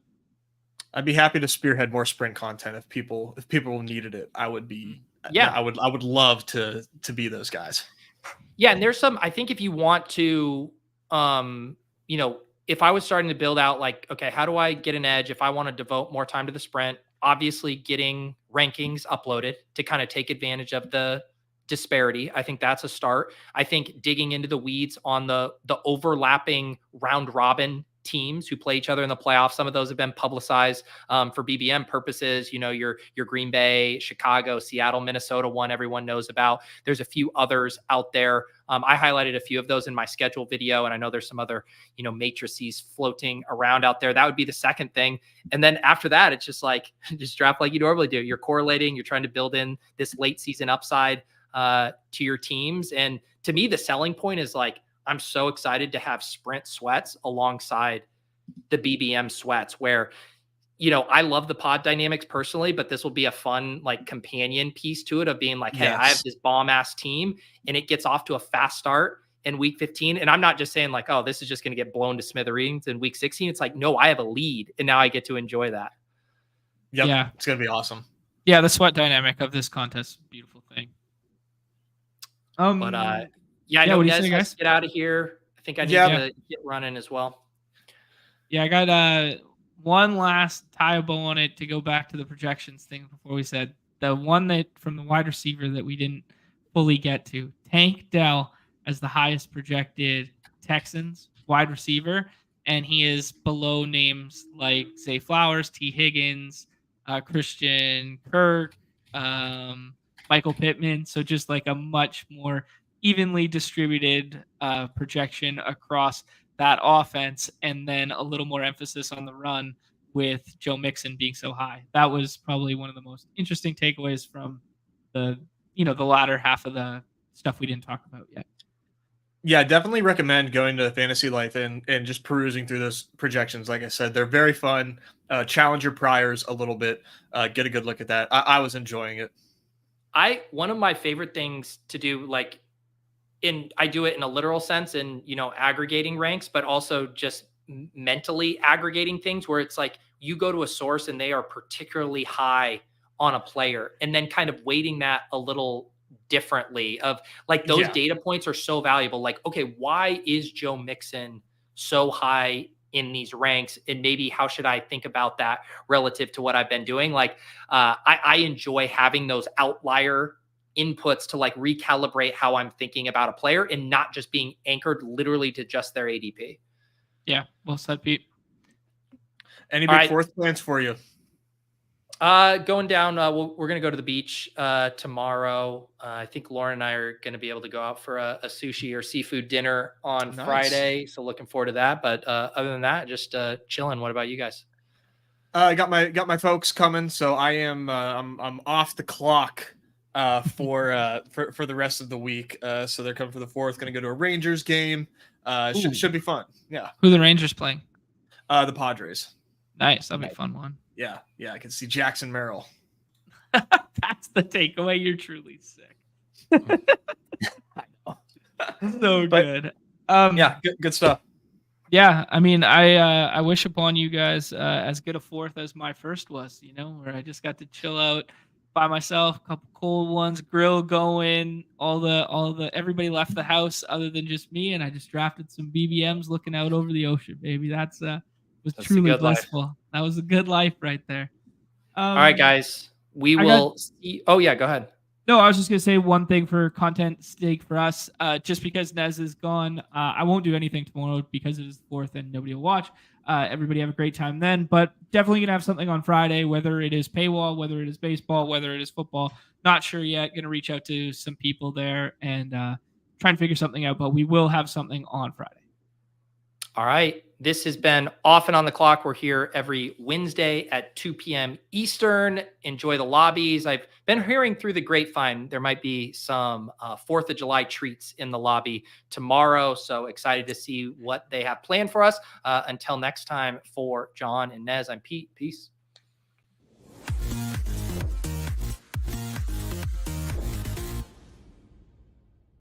I'd be happy to spearhead more sprint content if people needed it. I would be, I would love to be those guys. Yeah. And there's some, I think if you want to, you know, if I was starting to build out like, okay, how do I get an edge if I want to devote more time to the sprint? Obviously getting rankings uploaded to kind of take advantage of the disparity. I think that's a start. I think digging into the weeds on the overlapping round robin teams who play each other in the playoffs. Some of those have been publicized for BBM purposes. You know, your Green Bay, Chicago, Seattle, Minnesota one everyone knows about. There's a few others out there. I highlighted a few of those in my schedule video, and I know there's some other, you know, matrices floating around out there. That would be the second thing. And then after that, it's just like, just draft like you normally do. You're correlating, you're trying to build in this late season upside to your teams. And to me, the selling point is like, I'm so excited to have sprint sweats alongside the BBM sweats where, you know, I love the pod dynamics personally, but this will be a fun like companion piece to it of being like, hey, I have this bomb ass team and it gets off to a fast start in week 15. And I'm not just saying like, oh, this is just going to get blown to smithereens in week 16. It's like, no, I have a lead and now I get to enjoy that. Yep. Yeah. It's going to be awesome. Yeah. The sweat dynamic of this contest, beautiful thing. But yeah, I know Nez has to get out of here. I think I need to get running as well. Yeah, I got one last tie a bow on it to go back to the projections thing before we said the one that from the wide receiver that we didn't fully get to. Tank Dell as the highest projected Texans wide receiver, and he is below names like Zay Flowers, T. Higgins, Christian Kirk, Michael Pittman. So just like a much more evenly distributed projection across that offense, and then a little more emphasis on the run with Joe Mixon being so high. That was probably one of the most interesting takeaways from the latter half of the stuff we didn't talk about yet. Yeah, definitely recommend going to Fantasy Life and just perusing through those projections. Like I said, they're very fun. Challenge your priors a little bit. Get a good look at that. I was enjoying it. One of my favorite things to do, like, I do it in a literal sense and, you know, aggregating ranks, but also just mentally aggregating things where it's like you go to a source and they are particularly high on a player and then kind of weighting that a little differently of like those data points are so valuable. Like, okay, why is Joe Mixon so high in these ranks, and maybe how should I think about that relative to what I've been doing? Like, I enjoy having those outlier inputs to like recalibrate how I'm thinking about a player and not just being anchored literally to just their ADP. Yeah, well said, Pete. Any big fourth plans for you? Going down, we're going to go to the beach tomorrow. I think Lauren and I are going to be able to go out for a sushi or seafood dinner on Friday. So looking forward to that. But other than that, just chilling. What about you guys? I got my folks coming, so I am I'm off the clock for the rest of the week. So they're coming for the 4th. Going to go to a Rangers game. Should be fun. Yeah. Who are the Rangers playing? The Padres. Nice. That'll be a fun one. Yeah. I can see Jackson Merrill. That's the takeaway. You're truly sick. I know. So good. Yeah, good stuff. Yeah, I mean, I wish upon you guys as good a 4th as my first was, where I just got to chill out by myself, a couple cold ones, grill going, all the everybody left the house other than just me, and I just drafted some BBMs looking out over the ocean, baby. That's truly blissful. Life. That was a good life right there. All right, guys. We will see. Oh, yeah, go ahead. No, I was just going to say one thing for content sake for us. Just because Nez is gone, I won't do anything tomorrow because it is the 4th and nobody will watch. Everybody have a great time then. But definitely going to have something on Friday, whether it is paywall, whether it is baseball, whether it is football. Not sure yet. Going to reach out to some people there and try and figure something out. But we will have something on Friday. All right. This has been Off and on the Clock. We're here every Wednesday at 2 p.m. Eastern. Enjoy the lobbies. I've been hearing through the grapevine there might be some 4th of July treats in the lobby tomorrow. So excited to see what they have planned for us. Until next time, for John and Nez, I'm Pete. Peace.